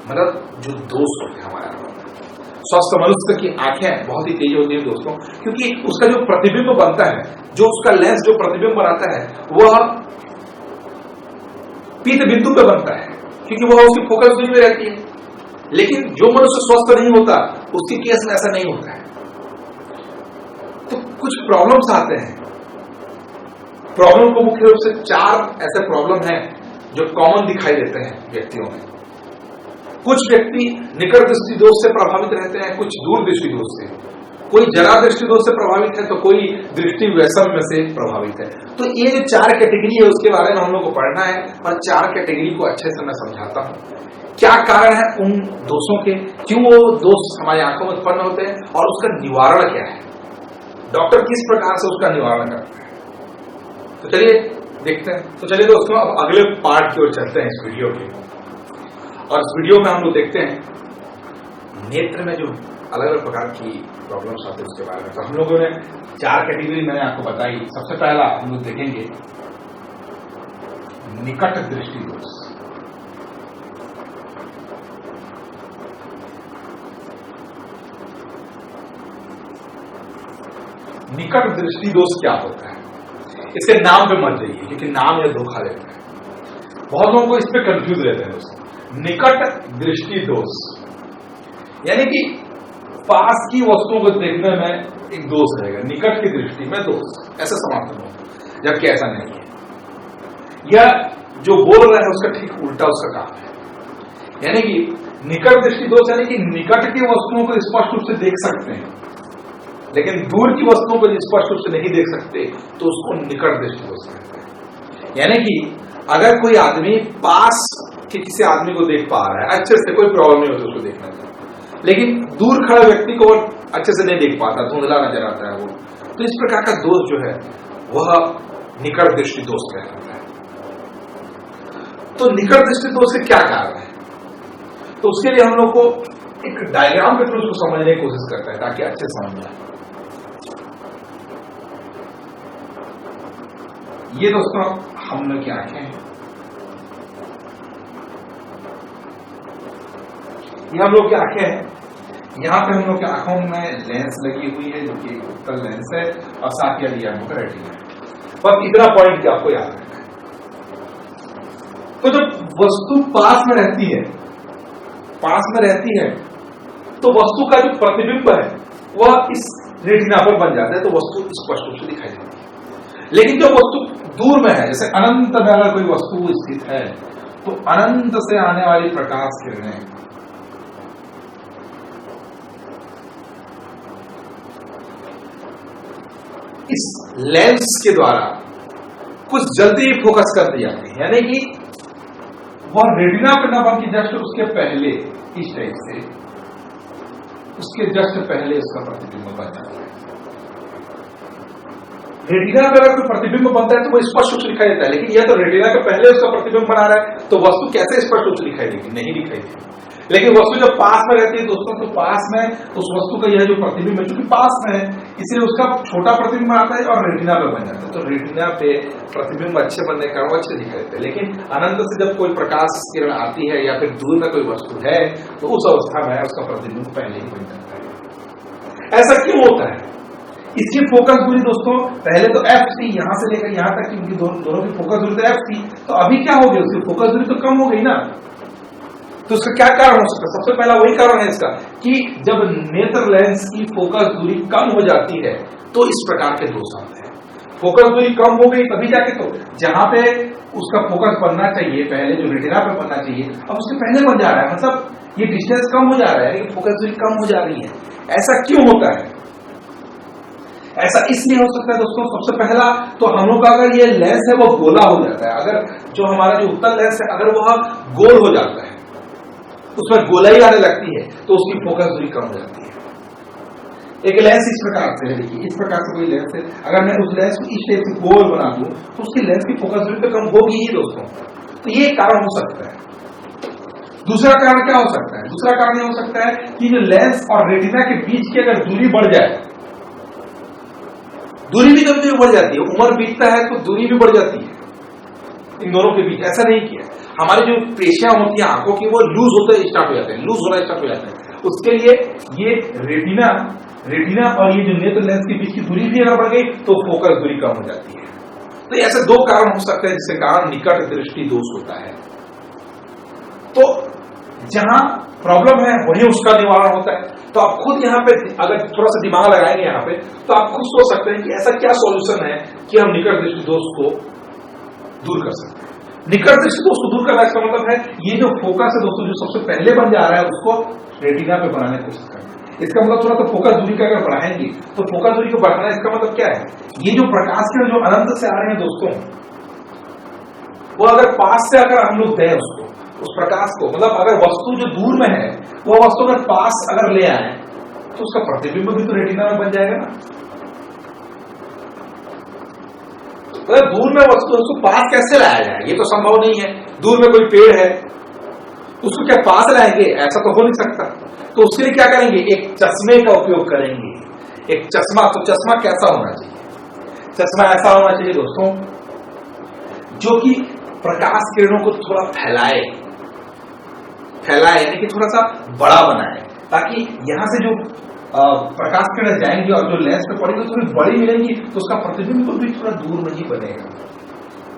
मतलब जो दोष होते हैं हमारे स्वस्थ मनुष्य की आंखें बहुत ही तेज होती है दोस्तों, क्योंकि उसका जो प्रतिबिंब बनता है, जो उसका लेंस जो प्रतिबिंब बनाता है वह पीत बिंदु पे बनता है, क्योंकि वह उसकी फोकस बिंदु में रहती है। लेकिन जो मनुष्य स्वस्थ नहीं होता उसके केस में ऐसा नहीं होता है। तो कुछ प्रॉब्लम्स आते हैं। प्रॉब्लम को मुख्य रूप से 4 ऐसे प्रॉब्लम हैं जो कॉमन दिखाई देते हैं व्यक्तियों में। कुछ व्यक्ति निकट दृष्टि दोष से प्रभावित रहते हैं, कुछ दूर दृष्टि दोष से, कोई जरा दृष्टि दोष से प्रभावित है तो कोई दृष्टि वैषम्य से प्रभावित है। तो ये जो 4 कैटेगरी है उसके बारे में हम लोग को पढ़ना है और 4 कैटेगरी को अच्छे से मैं समझाता हूँ। क्या कारण है उन दोषों के, क्यों वो दोष हमारी आंखों में उत्पन्न होते हैं और उसका निवारण क्या है, डॉक्टर किस प्रकार से उसका निवारण करता है। तो चलिए देखते हैं। तो चलिए दोस्तों अब अगले पार्ट की ओर चलते हैं इस वीडियो के। और इस वीडियो में हम लोग देखते हैं नेत्र में जो अलग अलग प्रकार की प्रॉब्लम्स आते हैं उसके बारे में। तो हम लोगों ने 4 कैटेगरी मैंने आपको बताई। सबसे पहला हम लोग देखेंगे निकट दृष्टि दोष। निकट दृष्टि दोष क्या होता है, इसके नाम पे मत जाइए क्योंकि नाम ये धोखा देता है। बहुत लोगों को इस पे कंफ्यूज रहते हैं दोस्तों। निकट दृष्टि दोष यानी कि पास की वस्तुओं को देखने में एक दोष रहेगा, निकट की दृष्टि में दोष, ऐसा समाप्त हो, जबकि ऐसा नहीं है। या जो बोल रहा है उसका ठीक उल्टा उसका काम है। यानी कि निकट दृष्टि दोष यानी कि निकट की वस्तुओं को स्पष्ट रूप से देख सकते हैं, लेकिन दूर की वस्तुओं को स्पष्ट रूप से नहीं देख सकते, तो उसको निकट दृष्टि दोष कहते हैं। यानी कि अगर कोई आदमी पास के किसी आदमी को देख पा रहा है अच्छे से, कोई प्रॉब्लम नहीं होती उसको देखने में, लेकिन दूर खड़ा व्यक्ति को अच्छे से नहीं देख पाता, धुंधला नजर आता है वो, तो इस प्रकार का दोष जो है वह निकट दृष्टि दोष कहलाता है। तो निकट दृष्टि दोष के क्या कारण है, तो उसके लिए हम लोग को एक डायग्राम के थ्रू उसको समझने की कोशिश करते हैं ताकि अच्छे समझ में आए। ये दोस्तों हम लोग की आंखें हैं, ये हम लोग की आंखें हैं। यहां पे हम लोग की आंखों में लेंस लगी हुई है जो कि उत्तल लेंस है, और साथ ही हम लोग रेटिना है। बस इतना पॉइंट क्या आपको याद रखना है। तो जब वस्तु पास में रहती है, तो वस्तु का जो प्रतिबिंब है वह इस रेटिना पर बन जाता है, तो वस्तु स्पष्ट रूप से दिखाई देती है। लेकिन जब वस्तु दूर में है, जैसे अनंत में अगर कोई वस्तु स्थित है, तो अनंत से आने वाली प्रकाश किरणें इस लेंस के द्वारा कुछ जल्दी ही फोकस कर दी जाती है, यानी कि वह रेटिना पर न बन के जस्ट उसके पहले इस टाइप से उसके जस्ट पहले उसका प्रतिबिंब बन जाता है। रेटिना पर अगर कोई प्रतिबिंब बनता है तो वो स्पष्ट रूप से दिखाई देता है, लेकिन यह तो रेटिना के पहले उसका प्रतिबिंब बना रहा है, तो वस्तु कैसे स्पष्ट रूप से दिखाई देगी, नहीं दिखाई देगी। लेकिन वस्तु जब पास में रहती है दोस्तों, तो पास में उस वस्तु का यह जो प्रतिबिंब है चूंकि पास में है, इसलिए उसका छोटा प्रतिबिंब आता है और रेटिना पे बन जाता है। तो रेटिना पे प्रतिबिंब अच्छे बनने के कारण अच्छे दिखाई देते हैं। लेकिन अनंत से जब कोई प्रकाश किरण आती है या फिर दूर में कोई वस्तु है, तो उस अवस्था में उसका प्रतिबिंब पहले ही बन जाता है। ऐसा क्यों होता है? इसकी फोकस दूरी दोस्तों पहले तो एफ थी, यहां से लेकर यहां तक की दोनों की फोकस दूरी तो एफ थी, तो अभी क्या हो गई, उसकी फोकस दूरी तो कम हो गई ना। तो उसका क्या कारण हो सकता है? सबसे पहला वही कारण है इसका कि जब नेत्र लेंस की फोकस दूरी कम हो जाती है तो इस प्रकार के दोष आते हैं। फोकस दूरी कम हो गई तभी जाके तो जहां पे उसका फोकस बनना चाहिए पहले, जो रेटिना पे बनना चाहिए, अब उसके पहले बन जा रहा है, मतलब ये डिस्टेंस कम हो जा रहा है, फोकस दूरी कम हो जा रही है। ऐसा क्यों होता है? ऐसा इसलिए हो सकता है दोस्तों, सबसे पहला तो हम लोग का अगर ये लेंस है वो गोला हो जाता है, अगर जो हमारा जो उत्तल लेंस है अगर वह गोल हो जाता है, उसमें गोलाई आने लगती है, तो उसकी फोकस दूरी कम हो जाती है। एक लेंस इस प्रकार से है, देखिए इस प्रकार से कोई लेंस है, अगर मैं उस लेंस को इस टाइप से गोल बना दूं तो उसकी लेंस की फोकस दूरी तो कम होगी ही दोस्तों। तो ये कारण हो सकता है। दूसरा कारण क्या हो सकता है? दूसरा कारण ये हो सकता है कि जो लेंस और रेटिना के बीच की अगर दूरी बढ़ जाए, दूरी भी कभी बढ़ जाती है, उम्र बीतता है तो दूरी भी बढ़ जाती है इन दोनों के बीच। ऐसा नहीं किया, हमारी जो पेशियां होती हैं आंखों की वो लूज होते स्टार्ट हो जाते हैं, लूज होना स्टार्ट हो जाता है। उसके लिए ये रेटिना और ये जो नेत्र लेंस के बीच की दूरी भी अगर बढ़ गई तो फोकस दूरी कम हो जाती है। तो ऐसे दो कारण हो सकते हैं जिसके कारण निकट दृष्टि दोष होता है। तो जहां प्रॉब्लम है वही उसका निवारण होता है। तो आप खुद यहाँ पे अगर थोड़ा सा दिमाग लगाएंगे यहाँ पे, तो आप खुद सोच सकते हैं कि ऐसा क्या सॉल्यूशन है कि हम निकट दृष्टि दोष को दूर कर सकते हैं। निकट दृष्टि दोष को दूर करना इसका मतलब है ये जो फोकस है दोस्तों, जो सबसे पहले बन जा रहा है उसको रेटिना पे बनाने की कोशिश करना। इसका मतलब थोड़ा तो फोकस दूरी का अगर बढ़ाएंगे तो फोकस दूरी को बढ़ाना, इसका मतलब क्या है? ये जो प्रकाश किरण जो अनंत से आ रहे हैं दोस्तों, वो अगर पास से अगर हम लोग दें उसको, उस प्रकाश को, मतलब अगर वस्तु जो दूर में है वो वस्तु अगर पास अगर ले आए तो उसका प्रतिबिंब भी तो रेटिना में बन जाएगा ना। तो दूर में वस्तु उसको पास कैसे लाया जाए? ये तो संभव नहीं है। दूर में कोई पेड़ है उसको क्या पास लाएंगे? ऐसा तो हो नहीं सकता। तो उसके लिए क्या करेंगे? एक चश्मे का उपयोग करेंगे। एक चश्मा, तो चश्मा कैसा होना चाहिए? चश्मा ऐसा होना चाहिए दोस्तों जो कि प्रकाश किरणों को थोड़ा फैलाए यानी कि थोड़ा सा बड़ा बनाए, ताकि यहां से जो प्रकाश किरण जाएंगी और जो लेंस पे पड़ेगी थोड़ी बड़ी मिलेंगी, तो उसका प्रतिबिंब भी थोड़ा दूर में ही बनेगा।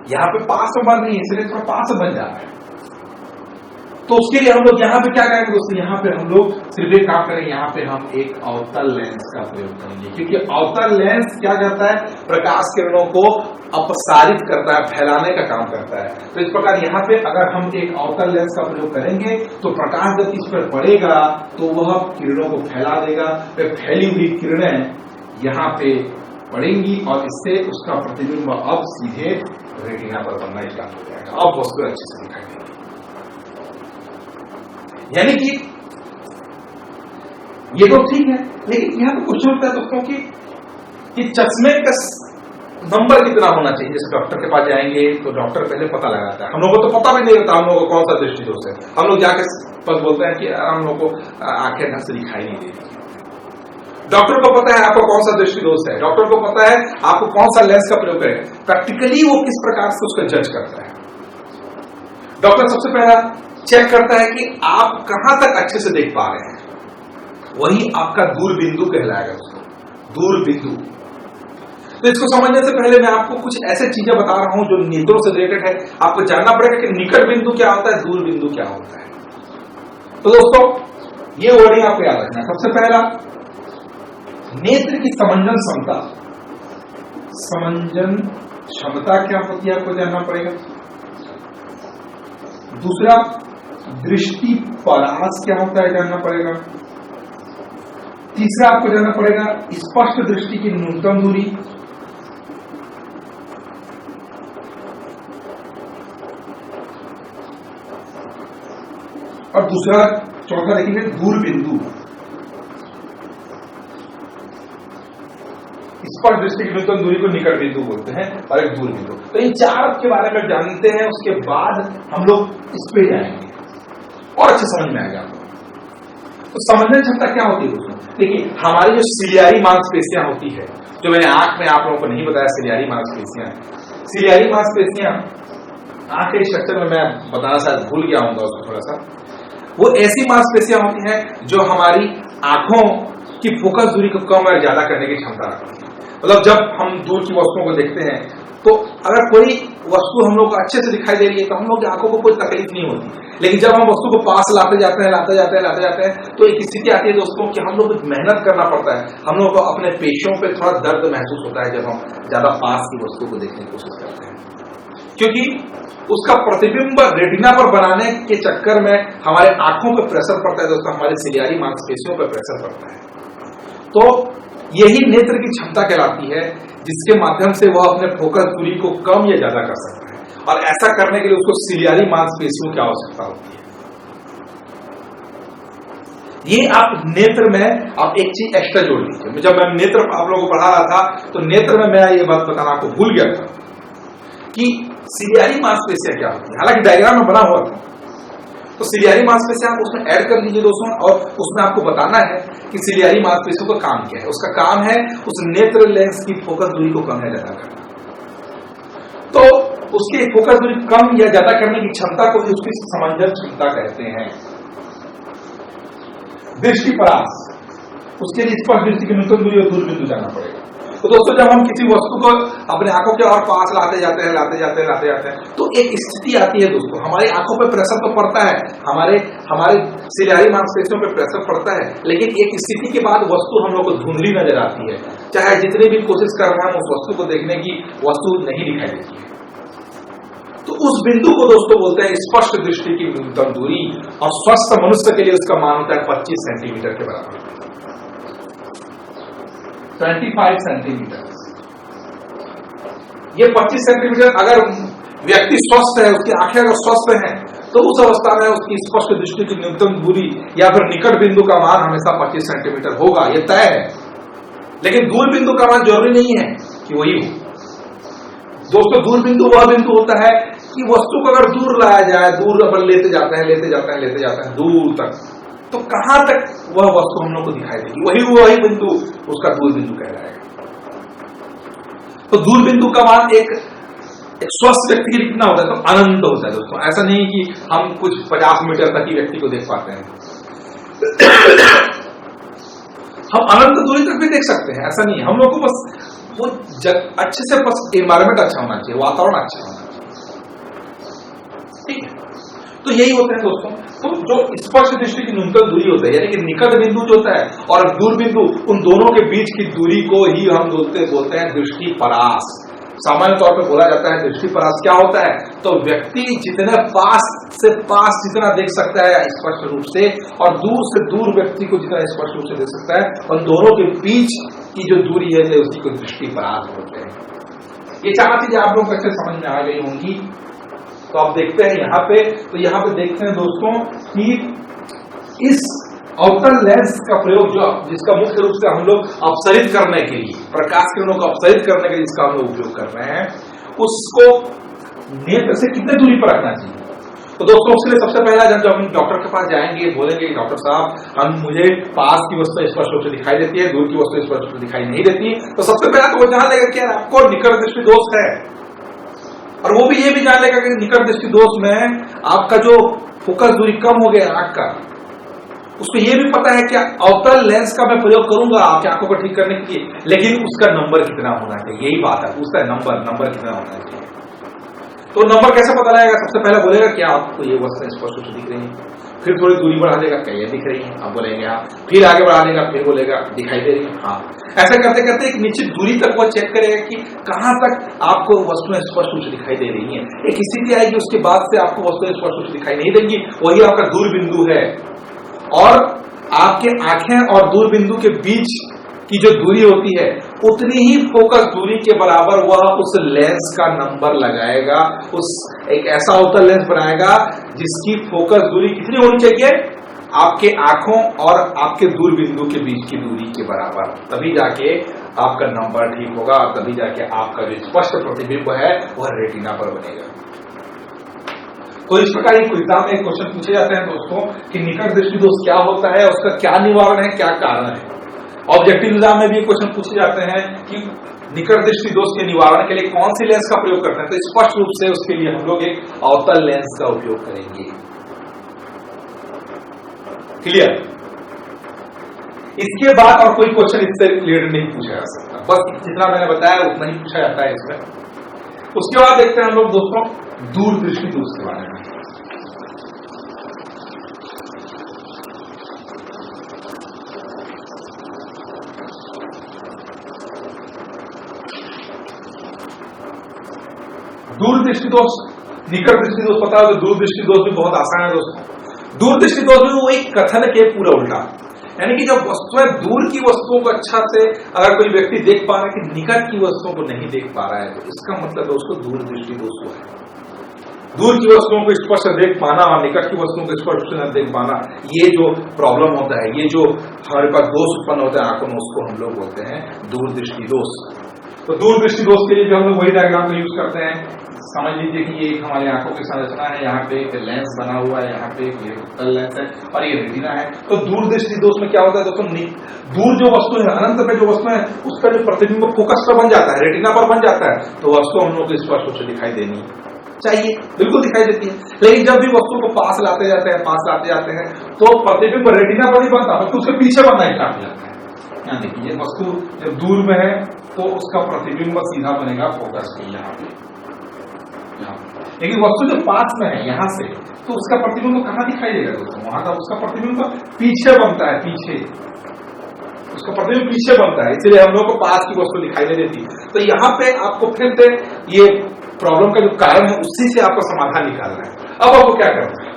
यहाँ पे पास में बन रही है इसलिए थोड़ा पास में बन जा रहा है। तो उसके लिए हम लोग यहाँ पे क्या करेंगे दोस्तों, यहाँ पे हम लोग सिर्फ एक काम करेंगे, यहाँ पे हम एक अवतल लेंस का प्रयोग करेंगे, क्योंकि अवतल लेंस क्या करता है, प्रकाश किरणों को अपसारित करता है, फैलाने का काम करता है। तो इस प्रकार यहाँ पे अगर हम एक अवतल लेंस का प्रयोग करेंगे तो प्रकाश जब इस पर पड़ेगा तो वह किरणों को फैला देगा, फिर फैली हुई किरणें यहाँ पे पड़ेंगी और इससे उसका प्रतिबिंब अब सीधे रेटिना पर बनना स्टार्ट हो जाएगा। अब वस्तु अच्छे से दिखाई देगी। यानी कि ये तो ठीक है, लेकिन यहां पर क्वेश्चन उठता है दोस्तों कि चश्मे का नंबर कितना होना चाहिए। जैसे डॉक्टर के पास जाएंगे तो डॉक्टर पहले पता लगाता है, हम लोगों को तो पता भी नहीं होता हम लोगों को कौन सा दृष्टि दोष है। हम लोग जाकर बस बोलते हैं कि हम लोग को आंखें ढंग से दिखाई नहीं देती। डॉक्टर को पता है आपको कौन सा दृष्टि दोष है, डॉक्टर को पता है आपको कौन सा लेंस का प्रयोग करेगा। प्रैक्टिकली वो किस प्रकार से उसका जज करता है। डॉक्टर सबसे पहला चेक करता है कि आप कहां तक अच्छे से देख पा रहे हैं, वही आपका दूर बिंदु कहलाएगा दोस्तों, दूर बिंदु। तो इसको समझने से पहले मैं आपको कुछ ऐसे चीजें बता रहा हूं जो नेत्रों से रिलेटेड है। आपको जानना पड़ेगा कि निकट बिंदु क्या होता है, दूर बिंदु क्या होता है। तो दोस्तों ये वर्डिंग आपको याद रखना है। सबसे पहला नेत्र की समंजन क्षमता, समंजन क्षमता क्या होती है आपको जानना पड़ेगा। दूसरा दृष्टि परास क्या होता है जानना पड़ेगा। तीसरा आपको जानना पड़ेगा स्पष्ट दृष्टि की न्यूनतम दूरी। और दूसरा चौथा देखेंगे दूर बिंदु। स्पष्ट दृष्टि की न्यूनतम दूरी को निकट बिंदु बोलते हैं और एक दूर बिंदु। तो इन चार के बारे में जानते हैं, उसके बाद हम लोग इस पे जाएंगे और अच्छे समझ में आएगा आपको। तो समझने क्षमता क्या होती है दोस्तों, देखिए हमारी जो सिलियारी मांसपेशियां होती है, जो मैंने आंख में आप लोगों को नहीं बताया, सिलियारी मांसपेशियां, सिलियारी मांसपेशियां आंख के स्ट्रक्चर में मैं बताना शायद भूल गया हूं उसको थोड़ा सा। वो ऐसी मांसपेशियां होती हैं जो हमारी आंखों की फोकस दूरी को कम या ज्यादा करने की क्षमता रखती है। मतलब जब हम दूर की वस्तुओं को देखते हैं तो अगर कोई वस्तु हम लोग को अच्छे से दिखाई दे रही है तो हम लोग की आंखों को कोई तकलीफ नहीं होती, लेकिन जब हम वस्तु को पास लाते जाते हैं तो एक स्थिति आती है दोस्तों कि हम लोग को मेहनत करना पड़ता है, हम लोग को अपने पेशियों पे थोड़ा दर्द महसूस होता है जब हम ज्यादा पास की वस्तु को देखने की कोशिश करते हैं, क्योंकि उसका प्रतिबिंब रेटिना पर बनाने के चक्कर में हमारे आंखों पर प्रेशर पड़ता है दोस्तों, हमारे सिलियारी मांसपेशियों पर प्रेशर पड़ता है। तो यही नेत्र की क्षमता कहलाती है, जिसके माध्यम से वह अपने फोकस दूरी को कम या ज्यादा कर सकता है, और ऐसा करने के लिए उसको सिलियारी मांसपेशियों की आवश्यकता होती है। ये आप नेत्र में आप एक चीज एक्स्ट्रा जोड़ लीजिए। जब मैं नेत्र आप लोगों को पढ़ा रहा था तो नेत्र में मैं ये बात बताना आपको भूल गया था कि सिलियारी मांसपेशियां क्या होती है। हालांकि डायग्राम में बना हुआ था, तो सिलियारी मांसपेशियां आप उसमें ऐड कर लीजिए दोस्तों, और उसमें आपको बताना है कि सिलियारी मांसपेशियों का काम क्या है। उसका काम है उस नेत्र लेंस की फोकस दूरी को कम या ज्यादा करना। तो उसकी फोकस दूरी कम या ज्यादा करने की क्षमता को भी उसकी समंजन क्षमता कहते हैं। दृष्टि परास, उसके लिए स्पष्ट दृष्टि की न्यूनतम दूरी और दूर बिंदु जाना पड़ेगा। तो दोस्तों जब हम किसी वस्तु को अपने आंखों के और पास लाते जाते हैं तो एक स्थिति आती है दोस्तों, हमारी आंखों पर प्रेशर तो पड़ता है, हमारे सिलियारी मांसपेशियों पर प्रेशर पड़ता है, लेकिन एक स्थिति के बाद वस्तु हम लोग को धुंधली नजर आती है। चाहे जितनी भी कोशिश कर रहे हैं हम उस वस्तु को देखने की, वस्तु नहीं दिखाई देती है। तो उस बिंदु को दोस्तों बोलते हैं स्पष्ट दृष्टि की न्यूनतम दूरी, और स्वस्थ मनुष्य के लिए उसका मान होता है 25 सेंटीमीटर के बराबर, 25 सेंटीमीटर। ये 25 सेंटीमीटर अगर व्यक्ति स्वस्थ है, उसकी आंखें अगर स्वस्थ हैं, तो उस अवस्था में उसकी स्पष्ट दृष्टि की न्यूनतम दूरी या फिर निकट बिंदु का मान हमेशा 25 सेंटीमीटर होगा, यह तय है। लेकिन दूर बिंदु का मान जरूरी नहीं है कि वही हो दोस्तों। दूर बिंदु वह बिंदु होता है कि वस्तु को अगर दूर लाया जाए, दूर अपन लेते जाते हैं दूर तक, तो कहां तक वह वस्तु हम लोग को दिखाई देगी, वही बिंदु उसका दूर बिंदु कहलाएगा। तो दूर बिंदु का मान एक स्वस्थ व्यक्ति के लिए कितना होता है, तो अनंत होता है दोस्तों। ऐसा नहीं कि हम कुछ 50 मीटर तक ही व्यक्ति को देख पाते हैं, हम अनंत दूरी तक भी देख सकते हैं, ऐसा नहीं है। हम लोग को बस वो अच्छे से बस एनवायरमेंट अच्छा होना चाहिए, वातावरण अच्छा होना चाहिए, ठीक है। तो यही होता है दोस्तों। तो जो स्पर्श दृष्टि की न्यूनतम दूरी होता है, यानी कि निकट बिंदु जो होता है और दूर बिंदु, उन दोनों के बीच की दूरी को ही हम बोलते हैं दृष्टि परास। सामान्य तौर पर बोला जाता है दृष्टि परास क्या होता है, तो व्यक्ति जितने पास से पास जितना देख सकता है स्पष्ट रूप से, और दूर से दूर व्यक्ति को जितना स्पष्ट रूप से देख सकता है, उन दोनों के बीच की जो दूरी है उसी को दृष्टि परास बोलते हैं। ये चार चीजें आप लोग अच्छे समझ में आ गई होंगी। तो आप देखते हैं यहाँ पे, तो यहाँ पे देखते हैं दोस्तों कि इस अवतल लेंस का प्रयोग जो जिसका मुख्य रूप से हम लोग अपसरित करने के लिए, प्रकाश किरणों को अपसरित करने के लिए जिसका हम लोग उपयोग कर रहे हैं, उसको नेत्र से कितने दूरी पर रखना चाहिए। तो दोस्तों उसके लिए सबसे पहला जब हम डॉक्टर के पास जाएंगे, बोलेंगे डॉक्टर साहब मुझे पास की वस्तु स्पष्ट रूप से दिखाई देती है, दूर की वस्तु स्पष्ट रूप से दिखाई नहीं देती, तो सबसे पहला तो वो जान लेगा कि आपको निकट दृष्टि दोष है, और वो भी ये भी जान लेगा कि निकट दृष्टि दोष में आपका जो फोकस दूरी कम हो गया आंख का, उसको ये भी पता है कि अवतल लेंस का मैं प्रयोग करूंगा आपकी आंखों को ठीक करने के लिए, लेकिन उसका नंबर कितना होना चाहिए, यही बात है, उसका नंबर कितना होना चाहिए। तो नंबर कैसे पता लगेगा, सबसे पहले बोलेगा क्या आपको ये वस्तु स्पष्ट रूप से दिख रही है, फिर थोड़ी दूरी बढ़ा देगा, क्या ये दिख रही है, आप बोलेंगे हाँ, फिर आगे बढ़ा देगा, फिर बोलेगा दिखाई दे रही है, हाँ। ऐसा करते करते एक निश्चित दूरी तक वो चेक करेगा कि कहां तक आपको वस्तुएं स्पष्ट रूप से दिखाई दे रही हैं। एक स्थिति आएगी उसके बाद से आपको वस्तुएं स्पष्ट रूप से दिखाई नहीं देंगी, वही आपका दूर बिंदु है, और आपके आंखें और दूर बिंदु के बीच की जो दूरी होती है उतनी ही फोकस दूरी के बराबर वह उस लेंस का नंबर लगाएगा, उस एक ऐसा अवतल लेंस बनाएगा जिसकी फोकस दूरी कितनी होनी चाहिए, आपके आंखों और आपके दूर बिंदु के बीच की दूरी के बराबर, तभी जाके आपका नंबर ठीक होगा, और तभी जाके आपका जो स्पष्ट प्रतिबिंब है वह रेटिना पर बनेगा। तो इस प्रकार एग्जाम में क्वेश्चन पूछे जाते हैं दोस्तों कि निकट दृष्टि दोष क्या होता है, उसका क्या निवारण है, क्या कारण है। ऑब्जेक्टिव एग्जाम में भी क्वेश्चन पूछे जाते हैं कि निकट दृष्टि दोष के निवारण के लिए कौन सी लेंस का प्रयोग करते हैं, तो स्पष्ट रूप से उसके लिए हम लोग एक अवतल लेंस का उपयोग करेंगे। क्लियर। इसके बाद और कोई क्वेश्चन इससे रिलेटेड नहीं पूछा जा सकता, बस जितना मैंने बताया उतना ही पूछा जाता है इसमें। उसके बाद देखते हैं हम लोग दोस्तों दूर दृष्टि दोष के बारे में। दूर दृष्टि दोष, निकट दृष्टि दोष पता है, तो दूर दृष्टि दोष भी बहुत आसान है दोस्तों। दूर दृष्टि दोष में वो एक कथन के पूरा उल्टा, यानी कि जब वस्तुएं दूर की वस्तुओं को अच्छा से अगर कोई व्यक्ति देख पा रहा है कि निकट की वस्तुओं को नहीं देख पा रहा है, तो इसका मतलब दोस्तों दूर दृष्टि दोष हुआ है। दूर की वस्तुओं को स्पष्ट देख पाना और निकट की वस्तुओं को स्पष्ट न देख पाना, ये जो प्रॉब्लम होता है, ये जो हमारे पास दोष उत्पन्न होता है आंखों में, उसको हम लोग बोलते हैं दूर दृष्टि दोष। तो दूर दृष्टि दोष के लिए भी हम लोग वही डायग्राम का यूज करते हैं। समझ लीजिए कि ये हमारी आंखों की संरचना है, यहाँ पे एक लेंस बना हुआ है, यहाँ पे एक उत्तल लेंस है और ये रेटिना है। तो दूर दृष्टि दोष में क्या होता है दोस्तों, दूर जो वस्तु है, अनंत में जो वस्तु है, उसका जो प्रतिबिंब फोकस पर बन जाता है, रेटिना पर बन जाता है, तो वस्तु हम लोग को स्पष्ट रूप से दिखाई देनी चाहिए, बिल्कुल दिखाई देती है। लेकिन जब भी वस्तु को पास लाते जाते हैं, तो प्रतिबिंब रेटिना पर नहीं बनता, बल्कि उसके पीछे बनना स्टार्ट हो जाता है। यहाँ देखिए वस्तु जब दूर में है तो उसका प्रतिबिंब सीधा बनेगा फोकस के यहाँ पे, लेकिन वस्तु जो पास में है यहाँ से, तो उसका प्रतिबिंब कहाँ दिखाई देगा दोस्तों, वहां का उसका प्रतिबिंब पीछे बनता है, पीछे उसका प्रतिबिंब पीछे बनता है, इसलिए हम लोग को पास की वस्तु दिखाई नहीं देती। तो यहाँ पे आपको फिर से ये प्रॉब्लम का जो कारण है उसी से आपको समाधान निकालना है। अब आपको क्या करना है,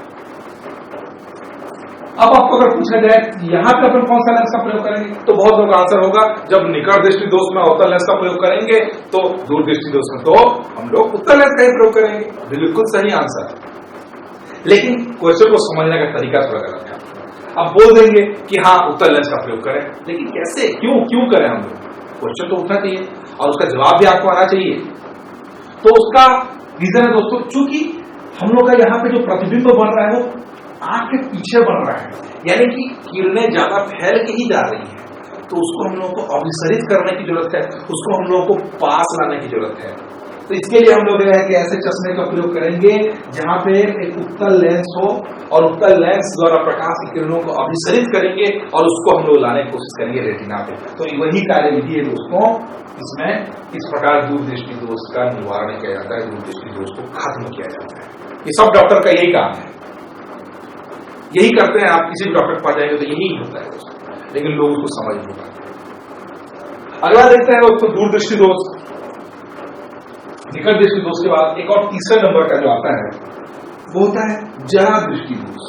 अब आपको अगर पूछा जाए यहाँ पे अपन कौन सा लेंस का प्रयोग करेंगे, तो बहुत लोगों का आंसर होगा जब निकट दृष्टि दोष में अवतल लेंस का प्रयोग करेंगे, तो दूर दृष्टि दोष में तो हम लोग उत्तल लेंस का ही प्रयोग करेंगे। बिल्कुल सही आंसर, लेकिन क्वेश्चन को समझने का तरीका थोड़ा गलत है। अब बोल देंगे कि हाँ उत्तल लेंस का प्रयोग करें, लेकिन कैसे, क्यों करें हम लोग, क्वेश्चन तो उठना चाहिए और उसका जवाब भी आपको आना चाहिए। तो उसका रीजन है दोस्तों, चूंकि हम लोग का यहाँ पे जो प्रतिबिंब बन रहा है वो आंख के पीछे बन रहा है, यानी कि किरणें ज्यादा फैल के ही जा रही हैं, तो उसको हम लोग को अभिसरित करने की जरूरत है, उसको हम लोग को पास लाने की जरूरत है। तो इसके लिए हम लोग कि ऐसे चश्मे का प्रयोग करेंगे जहां पे एक उत्तल लेंस हो और उत्तल लेंस द्वारा प्रकाश की किरणों को अभिसरित करेंगे और उसको हम लोग लाने की कोशिश करेंगे रेटिना पे। तो वही कार्यविधि है दोस्तों, इसमें इस प्रकार दूर दृष्टि दोष का निवारण किया जाता है, दूर दृष्टि दोष को खत्म किया जाता है। ये सब डॉक्टर का यही काम है। यही करते हैं, आप किसी भी डॉक्टर के पास जाएंगे तो यही होता है दोस्तों, लेकिन लोग उसको समझ नहीं पाते। अगला देखते हैं दोस्तों दूरदृष्टि दोष। निकट दृष्टि दोष के बाद एक और तीसरे नंबर का जो आता है वो होता है जरा दृष्टि दोष।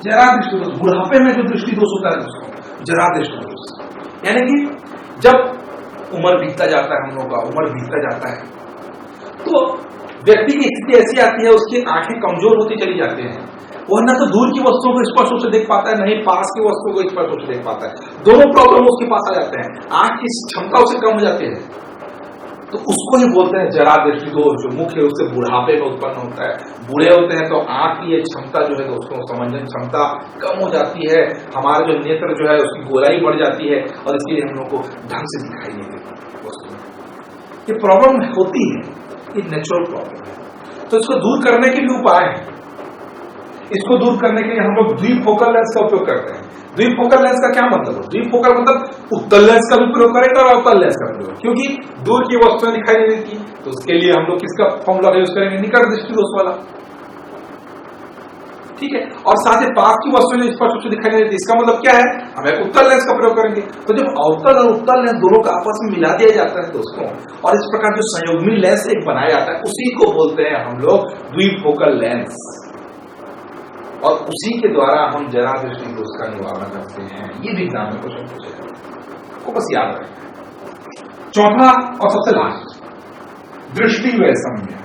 जरा दृष्टि दोष, बुढ़ापे में जो दृष्टि दोष होता है दोस्तों, जरा दृष्टि दोष, यानी कि जब उम्र बीतता जाता है, हम लोगों का उम्र बीतता जाता है तो व्यक्ति की स्थिति ऐसी आती है, उसकी आंखें कमजोर होती चली जाती हैं, वह न तो दूर की वस्तुओं को स्पष्ट रूप से देख पाता है, नहीं पास की वस्तुओं को स्पष्ट रूप से देख पाता है। दोनों प्रॉब्लम उसके पास आ जाते हैं, आंख की क्षमता उससे कम हो जाती है, तो उसको ही बोलते हैं जरा दृष्टि दोष, जो मुख्य रूप से बुढ़ापे में उत्पन्न होता है। बूढ़े होते हैं तो आंख की ये क्षमता जो है दोस्तों, समझने क्षमता कम हो जाती है, हमारा जो नेत्र जो है उसकी गोलाई बढ़ जाती है और इसलिए हम लोग को ढंग से दिखाई नहीं देती वस्तु। ये प्रॉब्लम होती है, ये नेचुरल प्रॉब्लम है। तो इसको दूर करने के लिए उपाय है। इसको दूर करने के लिए हम लोग द्विफोकल लेंस का उपयोग करते हैं। द्विफोकल लेंस का क्या मतलब है? द्विफोकल मतलब उत्तल लेंस का भी प्रयोग करेंगे और अवतल लेंस का प्रयोग, क्योंकि दूर की वस्तुएं दिखाई नहीं देती, तो उसके लिए हम लोग किसका फॉर्मूला यूज करेंगे? निकट दृष्टि दोष वाला, ठीक है। और साथ ही पास की वस्तुएं जो स्पष्ट रूप से दिखाई नहीं देती, इसका मतलब क्या है? हम एक उत्तल लेंस का प्रयोग करेंगे। तो जब अवतल और उत्तल लेंस दोनों का आपस में मिला दिया जाता है दोस्तों, और इस प्रकार जो संयोगमी लेंस एक बनाया जाता है, उसी को बोलते हैं हम लोग द्विफोकल लेंस, और उसी के द्वारा हम जरा दृष्टि दोष का निवारण करते हैं। ये भी एग्जाम में क्वेश्चन पूछेगा, को बस याद रखें। चौथा और सबसे लास्ट, दृष्टि वैषम्य।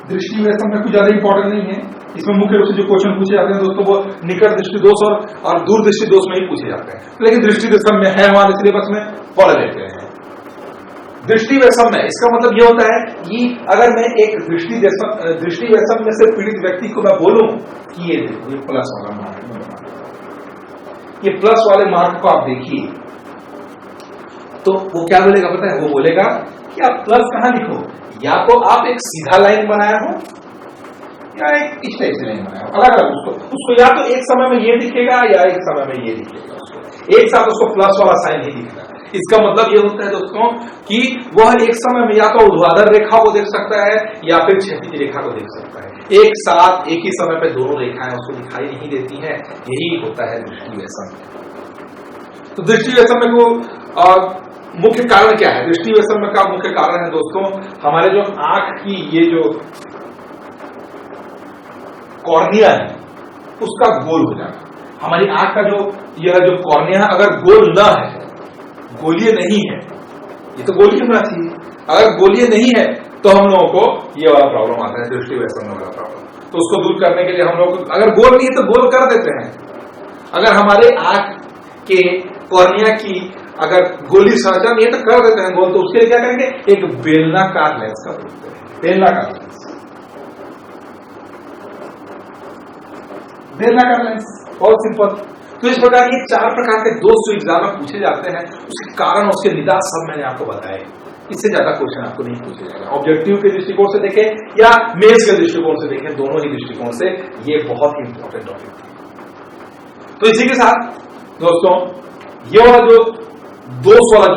दृष्टि वैषम्य कुछ ज्यादा इंपॉर्टेंट नहीं है, इसमें मुख्य रूप से जो क्वेश्चन पूछे जाते हैं दोस्तों वो निकट दृष्टि दोष और दूर दृष्टि दोष में ही पूछे जाते हैं, लेकिन दृष्टि वैषम्य है हमारे सिलेबस में, पढ़ लेते हैं। दृष्टि वैषम्य, इसका मतलब यह होता है कि अगर मैं एक दृष्टि वैषम्य से पीड़ित व्यक्ति को मैं बोलूं कि ये देखो ये प्लस वाला मार्क, ये प्लस वाले मार्क को आप देखिए, तो वो क्या बोलेगा पता है? वो बोलेगा कि आप प्लस कहां लिखो, या तो आप एक सीधा लाइन बनाया हो या एक इस टाइप से लाइन बनाया हो, अलग अलग उसको या तो एक समय में ये दिखेगा या एक समय में ये दिखेगा, उसको एक साथ उसको प्लस वाला साइन ही दिखेगा। इसका मतलब ये होता है दोस्तों कि वह एक समय में या तो ऊर्ध्वाधर रेखा को देख सकता है या फिर क्षैतिज रेखा को देख सकता है, एक साथ एक ही समय पे दोनों रेखाएं उसको दिखाई नहीं देती हैं। यही होता है दृष्टि वैषम्य। तो दृष्टि वैषम्य को मुख्य कारण क्या है? दृष्टि वैषम्य का मुख्य कारण है दोस्तों हमारे जो आंख की ये जो कॉर्निया है उसका गोल हो जाना। हमारी आंख का जो यह जो कॉर्निया है अगर गोल न है, गोलीय नहीं है, ये तो गोलीय होना चाहिए, अगर गोलीय नहीं है तो हम लोगों को ये वाला प्रॉब्लम आता है, दृष्टि वैषम्य वाला प्रॉब्लम। तो उसको दूर करने के लिए हम लोग अगर गोल नहीं है तो गोल कर देते हैं। अगर हमारे आंख के कॉर्निया की अगर गोली संरचना नहीं है तो कर देते हैं गोल, तो उसके लिए क्या करेंगे? एक बेलनाकार लेंस का प्रयोग करेंगे, बेलनाकार लेंस, बेलनाकार लेंस, बहुत सिंपल। तो इस प्रकार ये 4 प्रकार के दोष जो एग्जाम में पूछे जाते हैं, उसके कारण उसके निदान सब मैंने आपको बताए। इससे ज्यादा क्वेश्चन आपको नहीं पूछे जाएगा। ऑब्जेक्टिव के दृष्टिकोण से देखें या मेंस के दृष्टिकोण से देखें, दोनों ही दृष्टिकोण से ये बहुत ही इंपॉर्टेंट टॉपिक है। तो इसी के साथ दोस्तों ये वाला जो दोष वाला जो